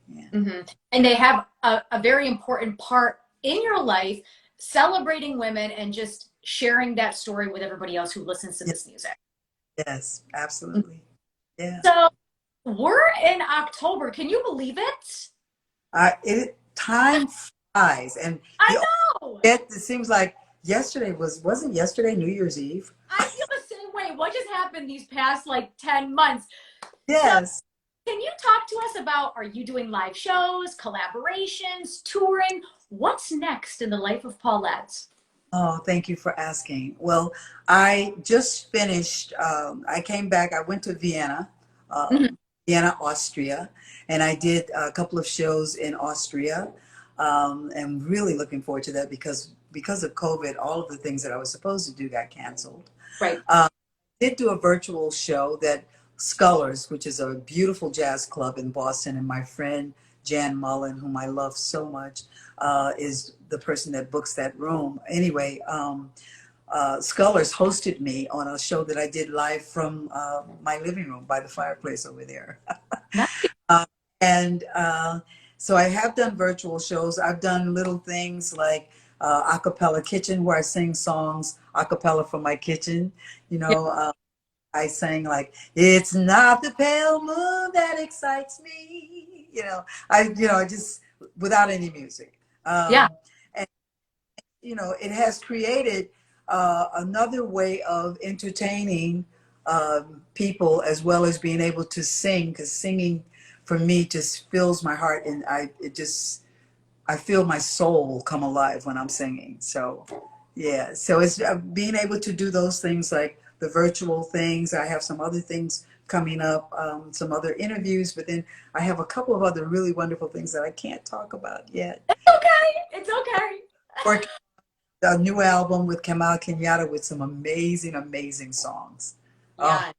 Yeah. And they have a very important part in your life, celebrating women and just sharing that story with everybody else who listens to Yeah. this music. Yes, absolutely. Yeah. So we're in October. Can you believe it? Time flies, and I the know. it seems like yesterday wasn't yesterday New Year's Eve? I feel the same way. What just happened these past like 10 months? So Yes. can you talk to us about, are you doing live shows, collaborations, touring? What's next in the life of Paulette? Oh, thank you for asking. Well, I just finished, I came back, I went to Vienna, Mhm. Vienna, Austria, and I did a couple of shows in Austria. And really looking forward to that because of COVID, all of the things that I was supposed to do got canceled. Right. Did do a virtual show that Scullers, which is a beautiful jazz club in Boston, and my friend Jan Mullen, whom I love so much, is the person that books that room. Anyway, Scullers hosted me on a show that I did live from my living room by the fireplace over there. Nice. And so I have done virtual shows. I've done little things like a cappella kitchen where I sing songs a cappella from my kitchen. You Yeah. know, I sang like, "It's not the pale moon that excites me." I just without any music. Yeah. And it has created another way of entertaining people as well as being able to sing, because singing for me just fills my heart, and I feel my soul come alive when I'm singing. So yeah, so it's being able to do those things like the virtual things. I have some other things coming up, some other interviews, but then I have a couple of other really wonderful things that I can't talk about yet. It's okay. It's okay. Working a new album with Kamal Kenyatta with some amazing, amazing songs. Oh, Yeah.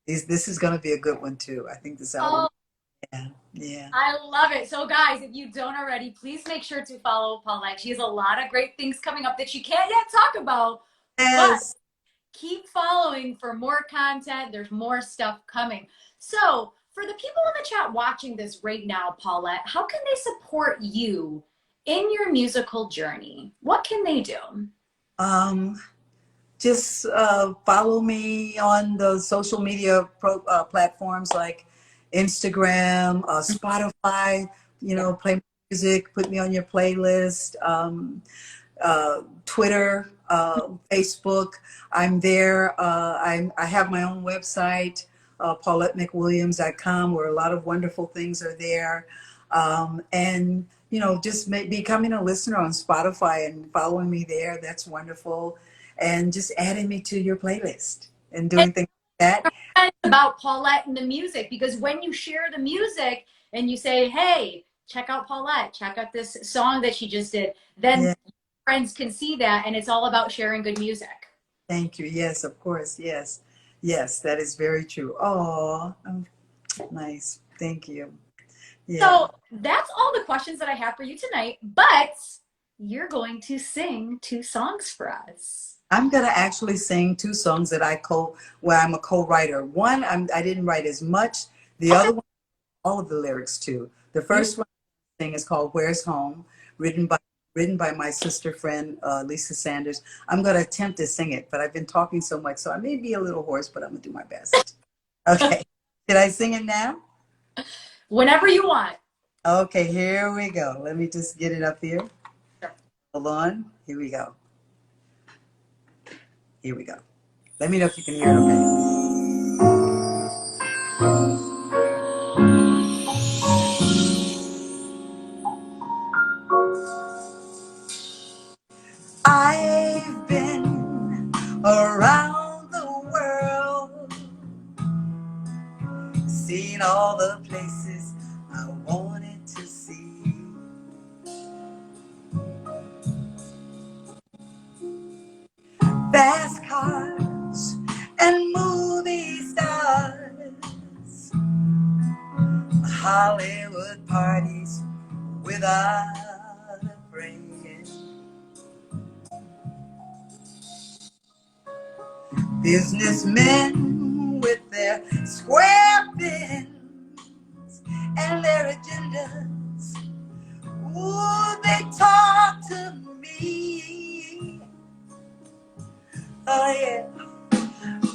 this is going to be a good one too. I think this album. Oh, Yeah, yeah. I love it. So, guys, if you don't already, please make sure to follow Paulette. She has a lot of great things coming up that she can't yet talk about, but Yes. keep following for more content. There's more stuff coming. So, for the people in the chat watching this right now, Paulette, how can they support you in your musical journey? What can they do? Um, just follow me on the social media platforms like Instagram, Spotify. Yeah. Play music, put me on your playlist. Twitter, Facebook. I'm there. I have my own website, PauletteMcWilliams.com, where a lot of wonderful things are there. And just becoming a listener on Spotify and following me there. That's wonderful. And just adding me to your playlist and doing things like that. And about Paulette and the music, because when you share the music and you say, hey, check out Paulette, check out this song that she just did, then Yeah. friends can see that, and it's all about sharing good music. Thank you. Yes, of course. Yes. Yes, that is very true. Oh, nice. Thank you. Yeah. So that's all the questions that I have for you tonight, but you're going to sing two songs for us. I'm gonna actually sing two songs that where I'm a co-writer. One, I didn't write as much. The Okay. other one, all of the lyrics to. The first one I sing is called "Where's Home," written by my sister friend Lisa Sanders. I'm gonna attempt to sing it, but I've been talking so much, so I may be a little hoarse, but I'm gonna do my best. Okay. Did I sing it now? Whenever you want. Okay, here we go. Let me just get it up here. Sure. Hold on. Here we go. Here we go. Let me know if you can hear it okay. I've been around the world, seen all the places I wanted to see. Fast cars and movie stars, Hollywood parties without a break. Businessmen with their square bins and their agendas. Ooh, they talk to me. Oh yeah,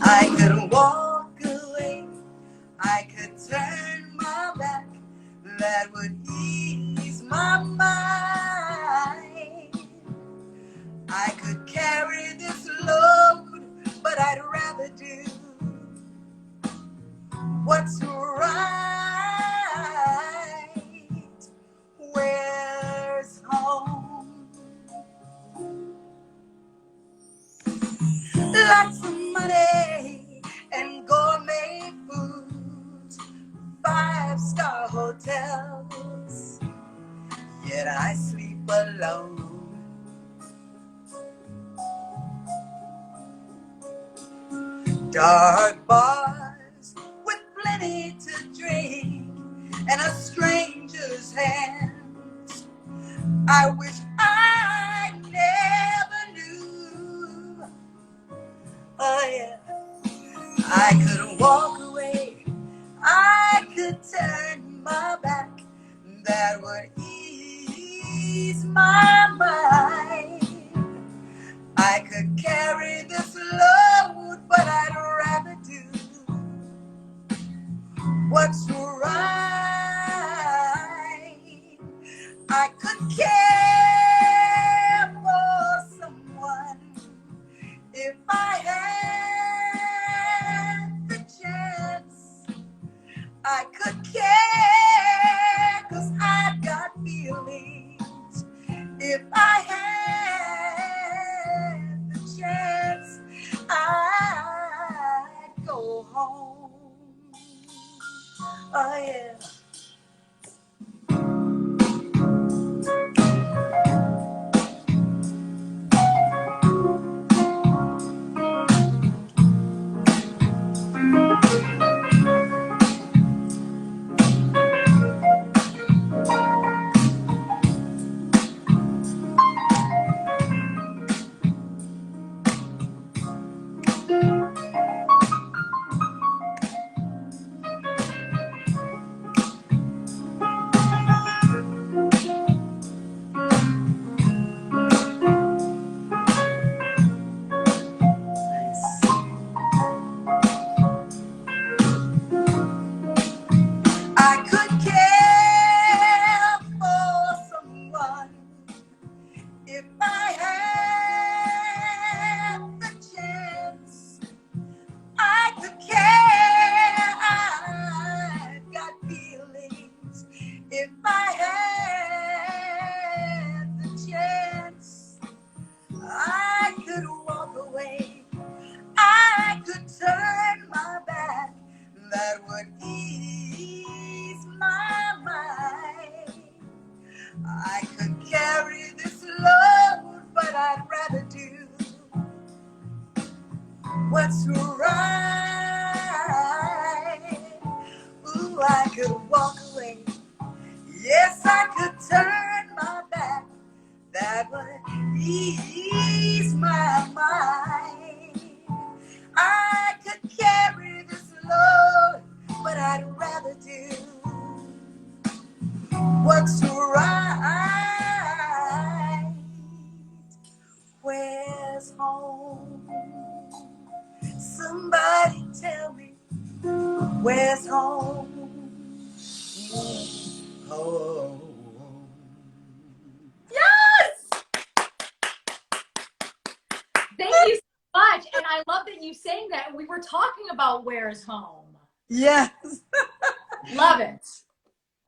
I could walk away, I could turn my back, that would ease my mind. I could carry this load, but I'd rather do what's right. Where's home? Lots of money and gourmet foods, 5-star hotels, yet I sleep alone. Dark bars with plenty to drink and a stranger's hands I wish I never knew. Oh yeah, I could walk away, I could turn my back, that would ease my mind. I could carry this load, but I'd rather do what's right. I could care for someone if I had the chance. I could care 'cause I've got feelings if I had the chance. I'd go home. Oh yeah. I could care for someone if I had the chance. I could care, I've got feelings if I had the chance. I could walk away, I could turn my back, that would ease my mind. I could carry this load, but I'd rather do what's right. Ooh, I could walk away, yes, I could turn my back, that would ease my mind. I could carry this load, but I'd rather do what's right. Where's home? Somebody tell me, where's home? Home. Yes! Thank you so much. And I love that you sang that. We were talking about Where's Home. Yes. Love it.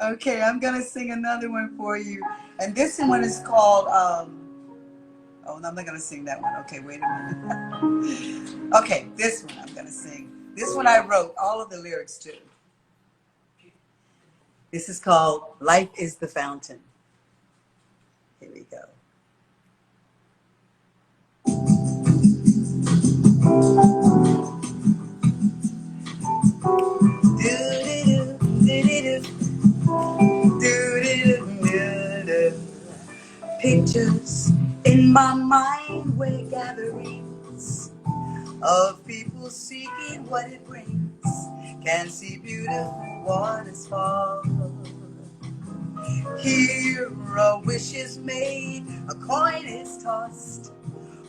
Okay, I'm gonna sing another one for you, and this one is called. Oh, no, I'm not gonna sing that one. Okay, wait a minute. Okay, this one I'm gonna sing. This one I wrote all of the lyrics to. This is called "Life is the Fountain." Here we go. Pictures in my mind were gatherings of people what it brings. Can see beautiful waters fall. Here a wish is made, a coin is tossed.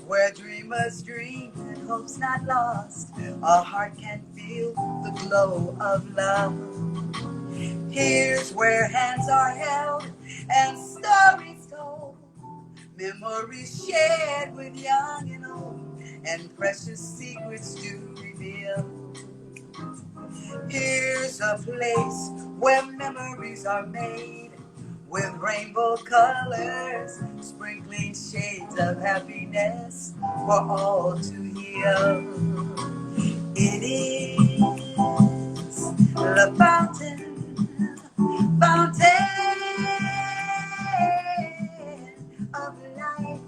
Where dreamers dream and hope's not lost, a heart can feel the glow of love. Here's where hands are held and stories told, memories shared with young and old, and precious secrets to reveal. Here's a place where memories are made, with rainbow colors, sprinkling shades of happiness for all to hear. It is the fountain of life.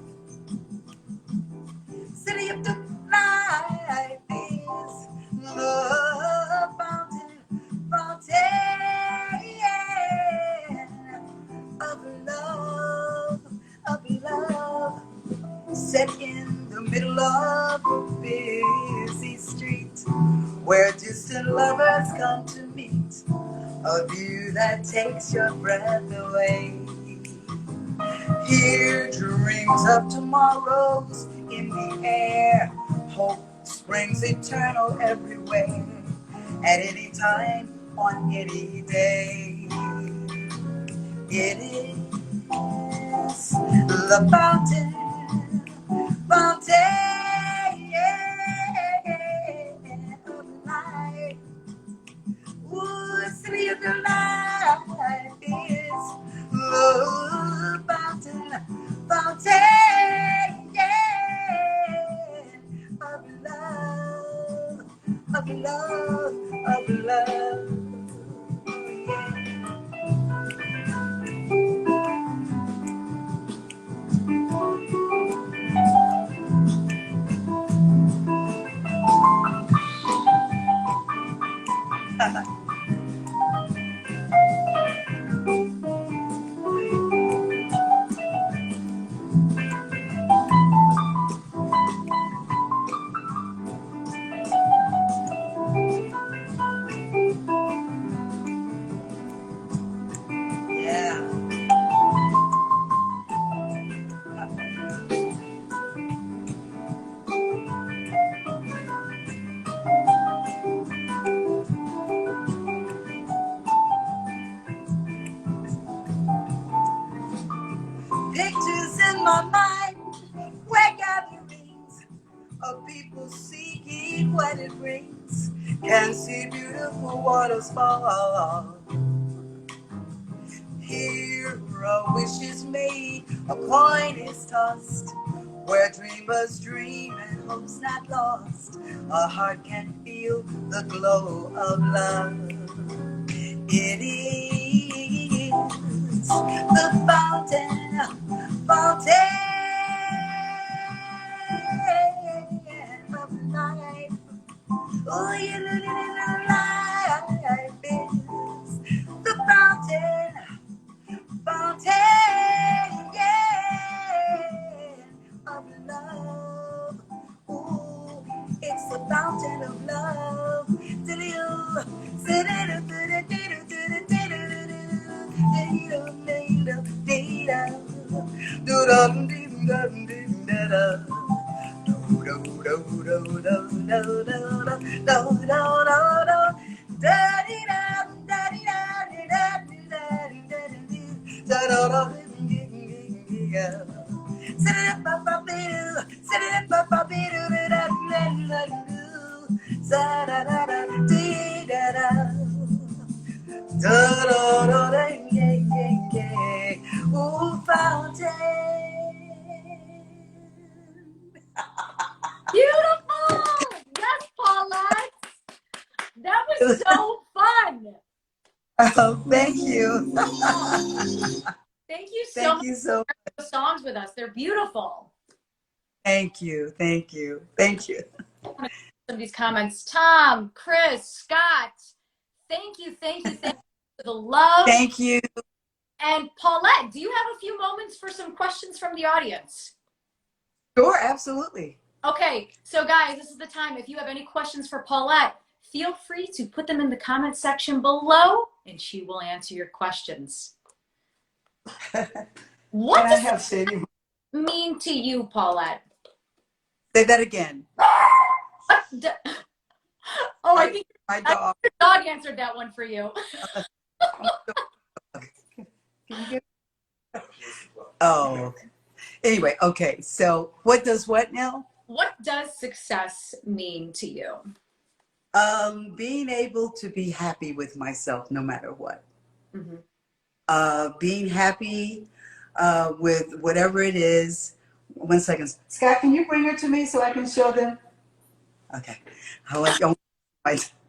City of the life is the fountain of love, set in the middle of a busy street, where distant lovers come to meet, a view that takes your breath away. Here dreams of tomorrows in the air, hope springs eternal everywhere, at any time, on any day. It is the fountain of life. Ooh, city of the life is the fountain, of love, of love, of love. Yeah. Pictures in my mind, where gatherings of people seeking what it brings. Can see beautiful waters fall. Here a wish is made, a coin is tossed, where dreamers dream and hope's not lost. A heart can feel the glow of love. It is the fountain of life. Oh, you little life is the fountain, yeah, of love. Ooh, it's the fountain of love. Ooh, fountain. Beautiful! Yes, Paulette! That was so fun! Oh, thank you. Thank you so Thank much you so for those songs with us. They're beautiful. Thank you. Thank you. Thank you. Some of these comments. Tom, Chris, Scott, thank you for the love. Thank you. And Paulette, do you have a few moments for some questions from the audience? Sure, absolutely. Okay, so guys, this is the time. If you have any questions for Paulette, feel free to put them in the comment section below and she will answer your questions. What Can I does have Sadie it mean to you, Paulette? say that again? Oh, I think my dog. your dog answered that one for you. Can you get? Oh, anyway, okay. So, what does what now? What does success mean to you? Being able to be happy with myself no matter what. Mm-hmm. Being happy with whatever it is. 1 second. Scott, can you bring her to me so I can show them? Okay. I want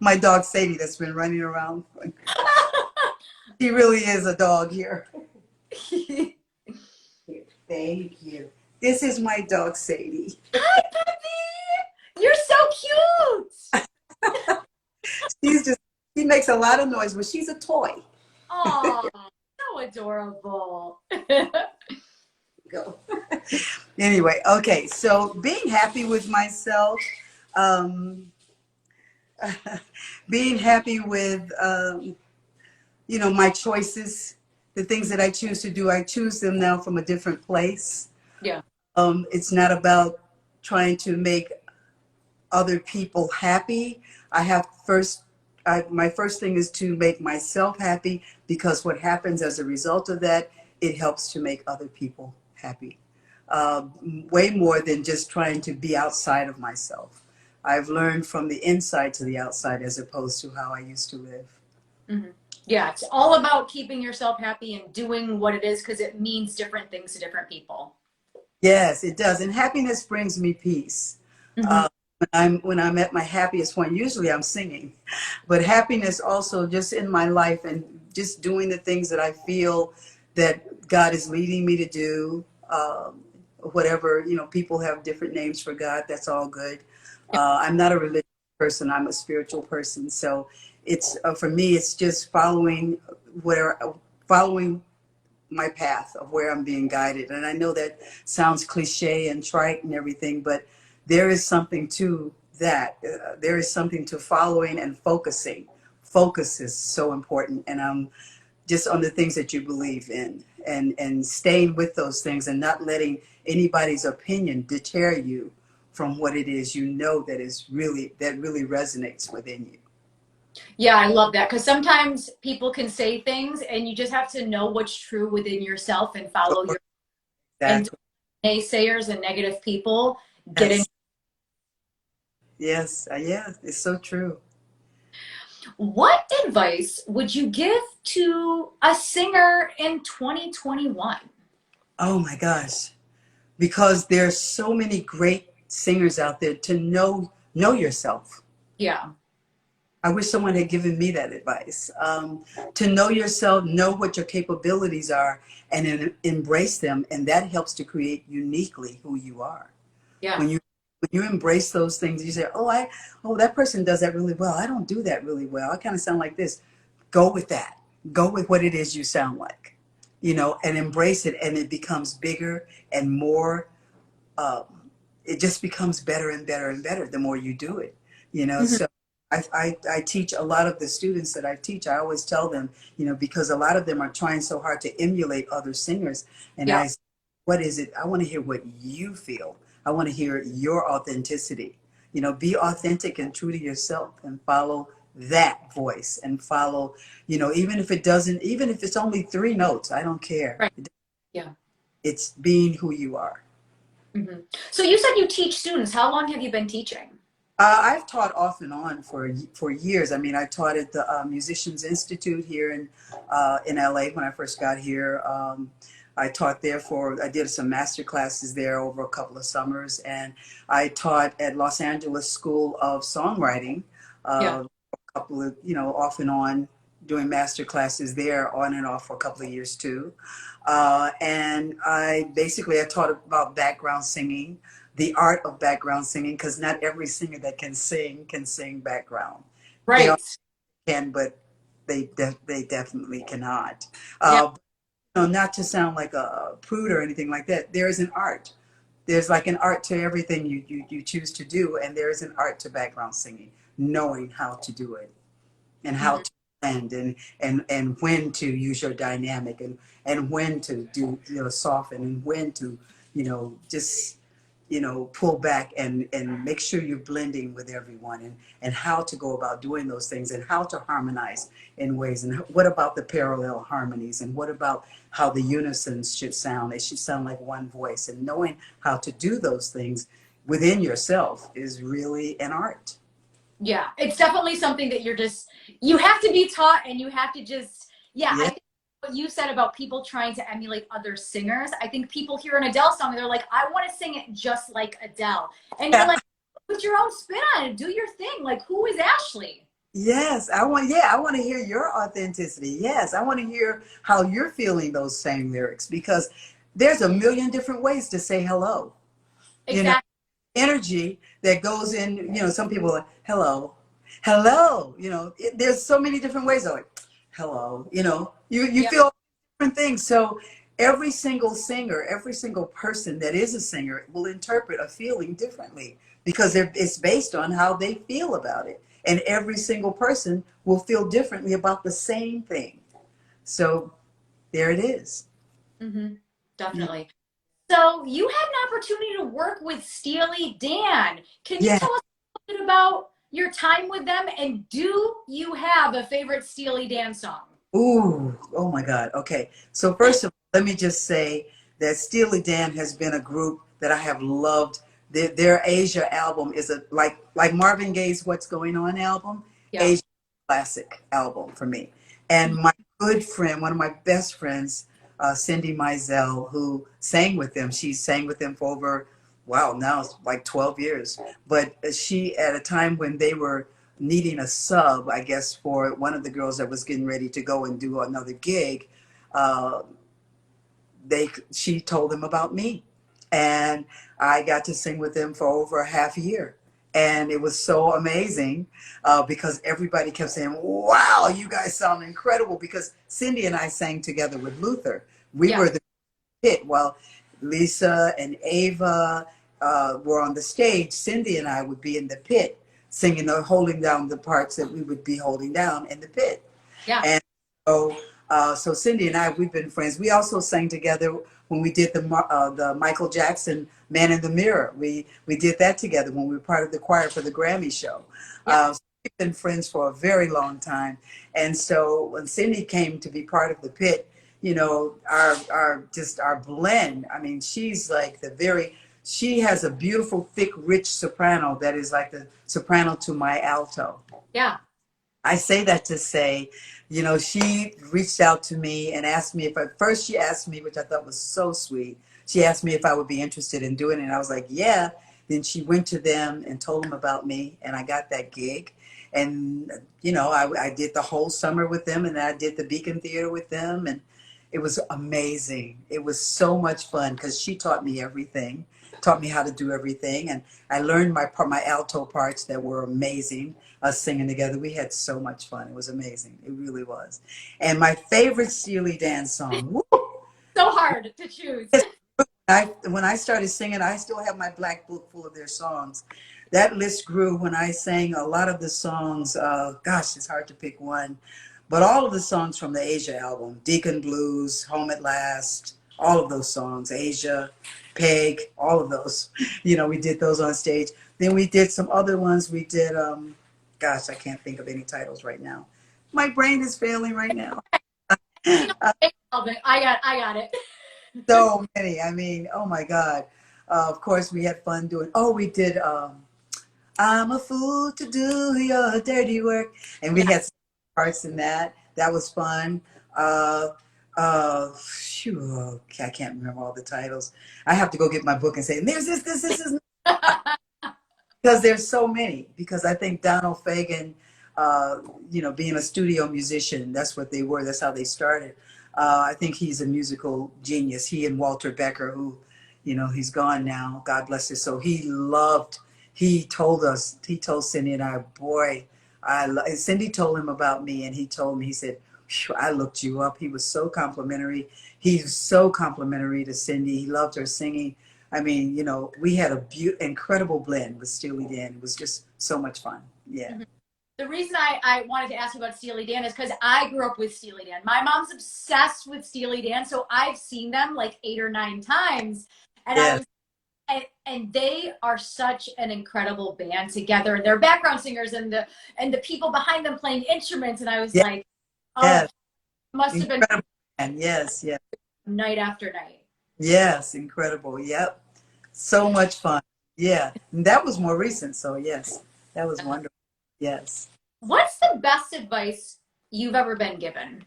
my dog Sadie that's been running around. She really is a dog here. Thank you. This is my dog Sadie. Hi, Peppy! You're so cute! She makes a lot of noise, but she's a toy. Aw, so adorable. Go. Anyway, okay, so being happy with myself, being happy with my choices, the things that I choose to do. I choose them now from a different place. Yeah. It's not about trying to make other people happy. My first thing is to make myself happy, because what happens as a result of that, it helps to make other people happy. Way more than just trying to be outside of myself. I've learned from the inside to the outside as opposed to how I used to live. Mm-hmm. Yeah, it's all about keeping yourself happy and doing what it is, because it means different things to different people. Yes, it does. And happiness brings me peace. Mm-hmm. When I'm at my happiest point, usually I'm singing, but happiness also just in my life and just doing the things that I feel that God is leading me to do. Whatever, people have different names for God. That's all good. I'm not a religious person. I'm a spiritual person. So it's for me, it's just following my path of where I'm being guided. And I know that sounds cliche and trite and everything, but there is something to that. There is something to following and focusing. Focus is so important. And just on the things that you believe in, and staying with those things and not letting anybody's opinion deter you from what it is that really resonates within you. Yeah, I love that, because sometimes people can say things and you just have to know what's true within yourself and follow your and Exactly. naysayers and negative people get in. Yes, yeah, it's so true. What advice would you give to a singer in 2021? Oh my gosh. Because there's so many great singers out there, to know yourself. Yeah. I wish someone had given me that advice. To know yourself, know what your capabilities are, and embrace them, and that helps to create uniquely who you are. Yeah. When you embrace those things, you say, oh, that person does that really well. I don't do that really well. I kind of sound like this. Go with that. Go with what it is you sound like, and embrace it, and it becomes bigger and more. It just becomes better and better and better the more you do it. Mm-hmm. So I teach a lot of the students that I teach. I always tell them, because a lot of them are trying so hard to emulate other singers, and Yeah. what is it? I want to hear what you feel. I want to hear your authenticity. Be authentic and true to yourself, and follow that voice, and follow, even if it's only 3 notes, I don't care. Right. Yeah. It's being who you are. Mm-hmm. So you said you teach students. How long have you been teaching? I've taught off and on for years. I mean, I taught at the Musicians Institute here in LA when I first got here. I taught there I did some master classes there over a couple of summers, and I taught at Los Angeles School of Songwriting a couple of, off and on, doing master classes there on and off for a couple of years too. And I taught about background singing, the art of background singing, because not every singer that can sing background. Right. They all can, but they definitely cannot. Yeah. Not to sound like a prude or anything like that. There is an art. There's like an art to everything you choose to do, and there is an art to background singing. knowing how to do it and how to blend and when to use your dynamic and when to do, soften, and when to, just, pull back and make sure you're blending with everyone, and how to go about doing those things and how to harmonize in ways. And what about the parallel harmonies, and what about how the unisons should sound? They should sound like one voice, and knowing how to do those things within yourself is really an art. Yeah, it's definitely something that you have to be taught, and you have to just, I think what you said about people trying to emulate other singers, I think people hear an Adele song and they're like, I want to sing it just like Adele. And you're like, put your own spin on it, do your thing. Like, who is Ashley? Yes, I want to hear your authenticity. Yes, I want to hear how you're feeling those same lyrics, because there's a million different ways to say hello. Exactly. Energy that goes in, some people are like, hello, there's so many different ways of like, hello, you feel different things. So every single singer, every single person that is a singer will interpret a feeling differently, because it's based on how they feel about it. And every single person will feel differently about the same thing. So there it is. Mm-hmm. Definitely. So you had an opportunity to work with Steely Dan. Can you tell us a little bit about your time with them? And do you have a favorite Steely Dan song? Ooh, oh my God. Okay. So first of all, let me just say that Steely Dan has been a group that I have loved. Their Asia album is like Marvin Gaye's What's Going On album, Asia classic album for me. And my good friend, one of my best friends, Cindy Mizell, who sang with them. She sang with them for over, wow, now it's like 12 years. But she, at a time when they were needing a sub, I guess, for one of the girls that was getting ready to go and do another gig, uh, she told them about me. And I got to sing with them for over a half year. And it was so amazing because everybody kept saying, wow, you guys sound incredible. Because Cindy and I sang together with Luther. We were the pit while Lisa and Ava were on the stage. Cindy and I would be in the pit singing or holding down the parts that we would be holding down in the pit. Yeah. And so Cindy and I, we've been friends. We also sang together when we did the Michael Jackson Man in the Mirror. We did that together when we were part of the choir for the Grammy show. So we've been friends for a very long time. And so when Cindy came to be part of the pit, our blend. I mean, she's like she has a beautiful, thick, rich soprano that is like the soprano to my alto. Yeah. I say that to say, she reached out to me and asked me first she asked me, which I thought was so sweet. She asked me if I would be interested in doing it. And I was like, yeah. Then she went to them and told them about me, and I got that gig. And, I did the whole summer with them, and I did the Beacon Theater with them. And it was amazing. It was so much fun because she taught me everything, taught me how to do everything. And I learned my alto parts that were amazing. Us singing together. We had so much fun. It was amazing. It really was. And my favorite Steely Dan song. So hard to choose. When I started singing, I still have my black book full of their songs. That list grew when I sang a lot of the songs. Gosh, it's hard to pick one. But all of the songs from the Asia album, Deacon Blues, Home at Last, all of those songs, Asia, Peg, all of those. We did those on stage. Then we did some other ones. We did, gosh, I can't think of any titles right now. My brain is failing right now. I got it. So many. I mean, oh my God. Of course, we had fun doing, we did I'm a fool to do your dirty work. And we had some parts in that. That was fun. I can't remember all the titles. I have to go get my book and say, there's this is. Because there's so many. Because I think Donald Fagen, being a studio musician, that's what they were. That's how they started. I think he's a musical genius. He and Walter Becker, who, he's gone now. God bless his soul. He told Cindy and I, boy, Cindy told him about me, and he told me, he said, I looked you up. He was so complimentary. He's so complimentary to Cindy. He loved her singing. I mean, we had a incredible blend with Steely Dan. It was just so much fun. Yeah. Mhm. The reason I wanted to ask you about Steely Dan is because I grew up with Steely Dan. My mom's obsessed with Steely Dan, so I've seen them like 8 or 9 times. And I Yes. was and they are such an incredible band together. Their background singers and the people behind them playing instruments. And I was Yes. like, oh, Yes. it must have been Incredible. And yes. Yes. night after night. Yes. Incredible. Yep. So much fun. Yeah. And that was more recent. So yes, that was wonderful. Yes. What's the best advice you've ever been given?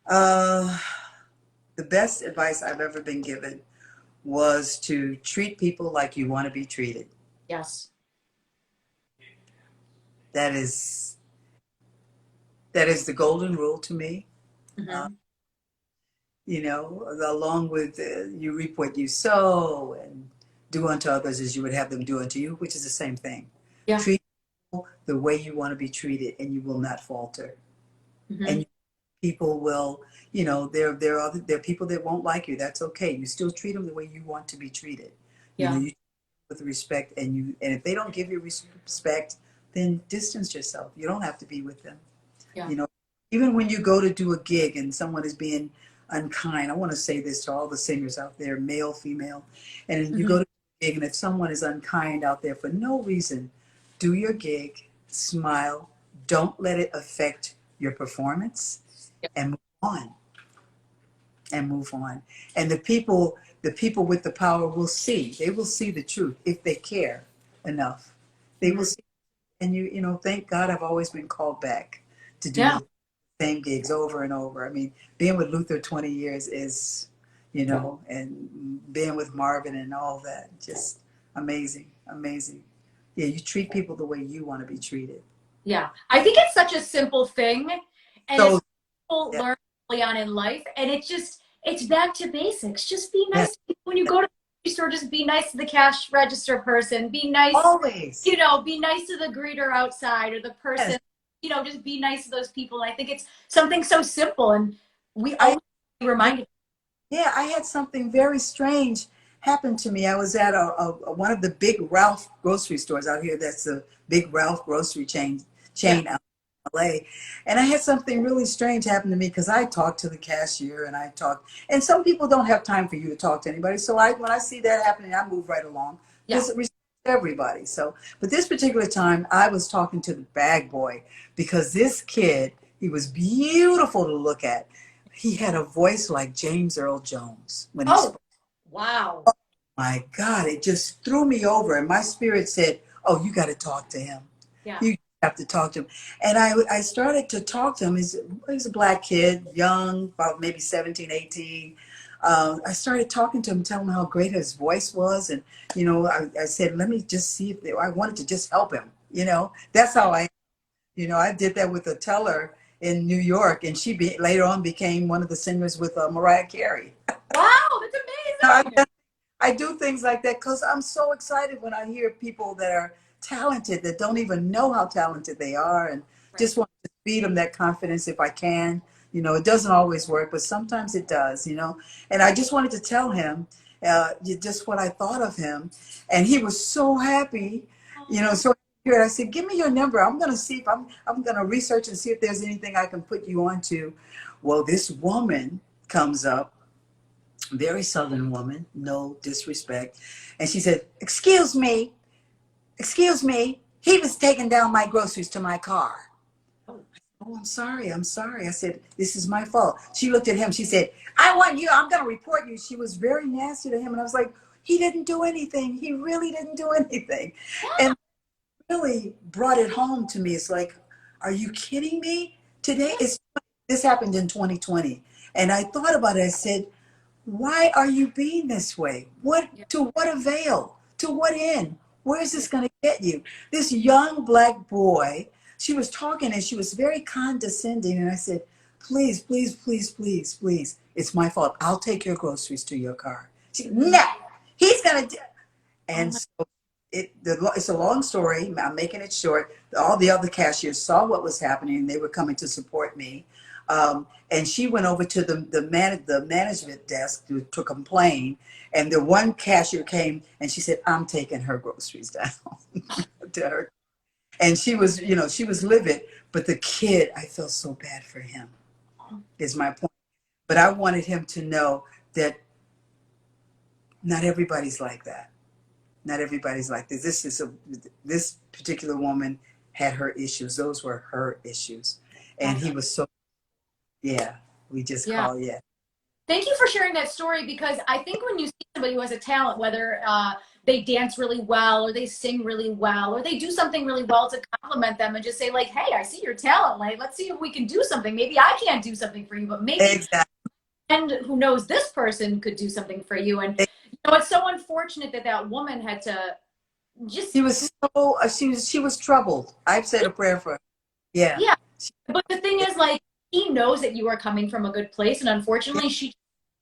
Uh, the best advice I've ever been given was to treat people like you want to be treated. Yes. That is the golden rule to me. Uh, Mm-hmm. you know, along with you reap what you sow, and do unto others as you would have them do unto you, which is the same thing. Yeah. Treat people the way you want to be treated, and you will not falter. Mm-hmm. And people will, you know, there are people that won't like you. That's okay. You still treat them the way you want to be treated. You know, Yeah. you with respect, and if they don't give you respect, then distance yourself. You don't have to be with them. Yeah. You know, even when you go to do a gig and someone is being unkind, I want to say this to all the singers out there, male, female, and you Mm-hmm. go to a gig, and if someone is unkind out there for no reason, do your gig, smile, don't let it affect your performance, Yeah. and move on. And move on. And the people with the power will see. They will see the truth if they care enough. They Mm-hmm. will see. And you know, thank God I've always been called back to do Yeah. the same gigs over and over. I mean, being with Luther 20 years is, you know, and being with Marvin and all that, just amazing, amazing. Yeah, you treat people the way you want to be treated. Yeah. I think it's such a simple thing. And So, it's people yeah, learn early on in life. And it's back to basics. Just be yeah, nice to people when you go to the store. Just be nice to the cash register person. Be nice, always. be nice to the greeter outside or the Yes, person, just be nice to those people. And I think it's something so simple. And we I always be reminded. Yeah, I had something very strange happen to me. I was at one of the big Ralph grocery stores out here. That's a big Ralph grocery chain Yeah. chain out in LA. And I had something really strange happen to me because I talked to the cashier and and some people don't have time for you to talk to anybody. So when I see that happening, I move right along Yeah. because it respects everybody. So, but this particular time, I was talking to the bag boy because this kid, he was beautiful to look at. He had a voice like James Earl Jones when he Oh, spoke. wow. My God, it just threw me over. And my spirit said, oh, you got to talk to him. Yeah. You have to talk to him. And I started to talk to him. He's a black kid, young, about maybe 17, 18. I started talking to him, telling him how great his voice was. And, you know, I said, let me just see if I wanted to just help him. You know, that's how I did that with a teller in New York, and later on became one of the singers with Mariah Carey. Wow, that's I, amazing. I do things like that because I'm so excited when I hear people that are talented that don't even know how talented they are, and Right. just want to feed them that confidence if I can. You know, it doesn't always work, but sometimes it does, you know. And I just wanted to tell him just what I thought of him. And he was so happy, you know, so here I said, give me your number. I'm going to see if I'm going to research and see if there's anything I can put you on to. Well, this woman comes up, very Southern woman, no disrespect. And she said, excuse me, he was taking down my groceries to my car. Oh, Oh, I'm sorry. I said, this is my fault. She looked at him. She said, I want you. I'm going to report you. She was very nasty to him. And I was like, he didn't do anything. He really didn't do anything. And really brought it home to me. It's like, are you kidding me? This happened in 2020. And I thought about it. I said, why are you being this way? yeah. To what avail? To what end? Where is this going to get you? This young black boy, she was talking and she was very condescending. And I said, please, please, please, please, please. It's my fault. I'll take your groceries to your car. She said, Mhm. no, he's going to. Oh And my, so it's a long story. I'm making it short. All the other cashiers saw what was happening, and they were coming to support me. And she went over to the management desk to complain. And the one cashier came and she said, I'm taking her groceries down to her. And she was, you know, she was livid. But the kid, I felt so bad for him, is my point. But I wanted him to know that not everybody's like that. Not everybody's like this. This particular woman had her issues. Those were her issues. And he was so, yeah, we just Yeah. call, yeah. Thank you for sharing that story, because I think when you see somebody who has a talent, whether they dance really well or they sing really well or they do something really well, to compliment them and just say like, hey, I see your talent. Like, let's see if we can do something. Maybe I can't do something for you, but maybe Exactly. and who knows, this person could do something for you. And you know, it's so unfortunate that that woman had to just. She was so, she was troubled. I've said a prayer for her. Yeah. Yeah. But the thing is, like, he knows that you are coming from a good place, and unfortunately she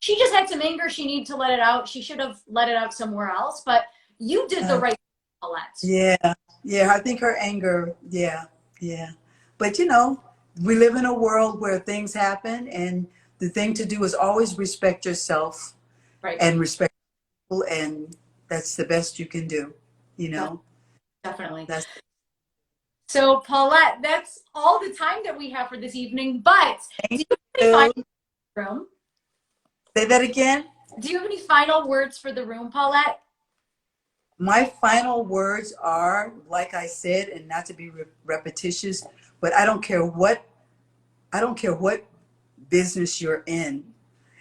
just had some anger. She needed to let it out. She should have let it out somewhere else, but you did the right thing, Paulette. Yeah. Yeah. I think her anger, yeah. Yeah. But you know, we live in a world where things happen, and the thing to do is always respect yourself, Right. and respect people, and that's the best you can do, you know. Definitely. That's So, Paulette, that's all the time that we have for this evening, but do you have any final room? Say that again. Do you have any final words for the room, Paulette? My final words are, like I said, and not to be repetitious, but I don't care what business you're in.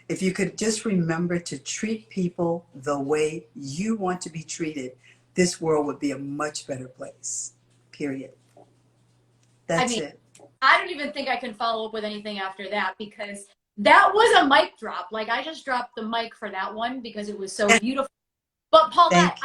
If you could just remember to treat people the way you want to be treated, this world would be a much better place. Period. That's it. I don't even think I can follow up with anything after that, because that was a mic drop. Like, I just dropped the mic for that one because it was so beautiful. But Paulette,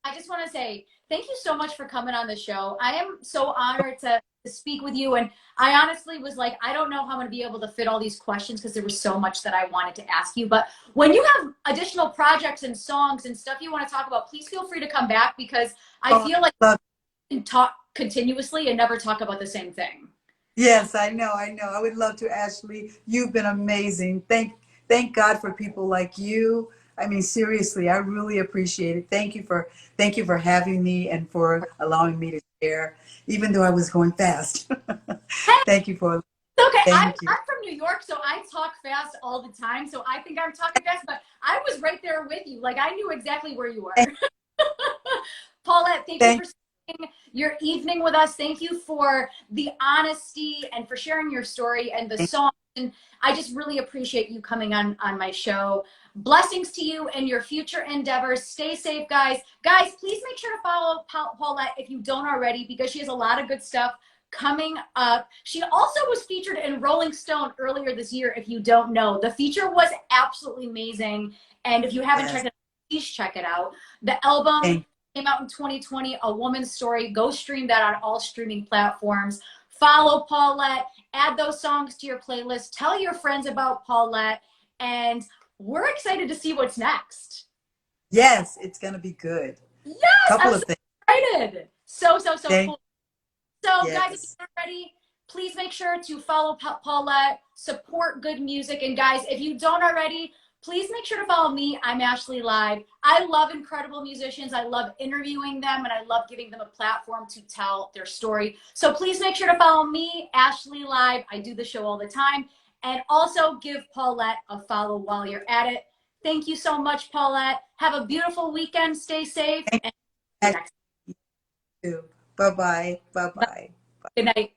I just want to say thank you so much for coming on the show. I am so honored to speak with you. And I honestly was like, I don't know how I'm going to be able to fit all these questions, because there was so much that I wanted to ask you. But when you have additional projects and songs and stuff you want to talk about, please feel free to come back, because I feel like we can talk continuously and never talk about the same thing. Yes, I know. I would love to, Ashley. You've been amazing. Thank God for people like you. I mean, seriously, I really appreciate it. Thank you for having me and for allowing me to share, even though I was going fast. Thank you for. Okay, I'm from New York, so I talk fast all the time. So I think I'm talking fast, but I was right there with you. Like, I knew exactly where you were. Paulette, thank you for spending your evening with us. Thank you for the honesty and for sharing your story and the song. And I just really appreciate you coming on my show. Blessings to you and your future endeavors. Stay safe, guys. Guys, please make sure to follow Paulette if you don't already, because she has a lot of good stuff coming up. She also was featured in Rolling Stone earlier this year, if you don't know. The feature was absolutely amazing. And if you haven't checked it out, please check it out. The album came out in 2020, A Woman's Story. Go stream that on all streaming platforms. Follow Paulette. Add those songs to your playlist. Tell your friends about Paulette. And we're excited to see what's next. Yes, it's going to be good. Yes, Couple I'm of things. excited. So cool. So, yes. guys, if you're not ready, please make sure to follow Paulette, support good music. And, guys, if you don't already, please make sure to follow me. I'm Ashley Live. I love incredible musicians. I love interviewing them, and I love giving them a platform to tell their story. So please make sure to follow me, Ashley Live. I do the show all the time. And also give Paulette a follow while you're at it. Thank you so much, Paulette. Have a beautiful weekend. Stay safe. And Bye-bye. Bye-bye. good night.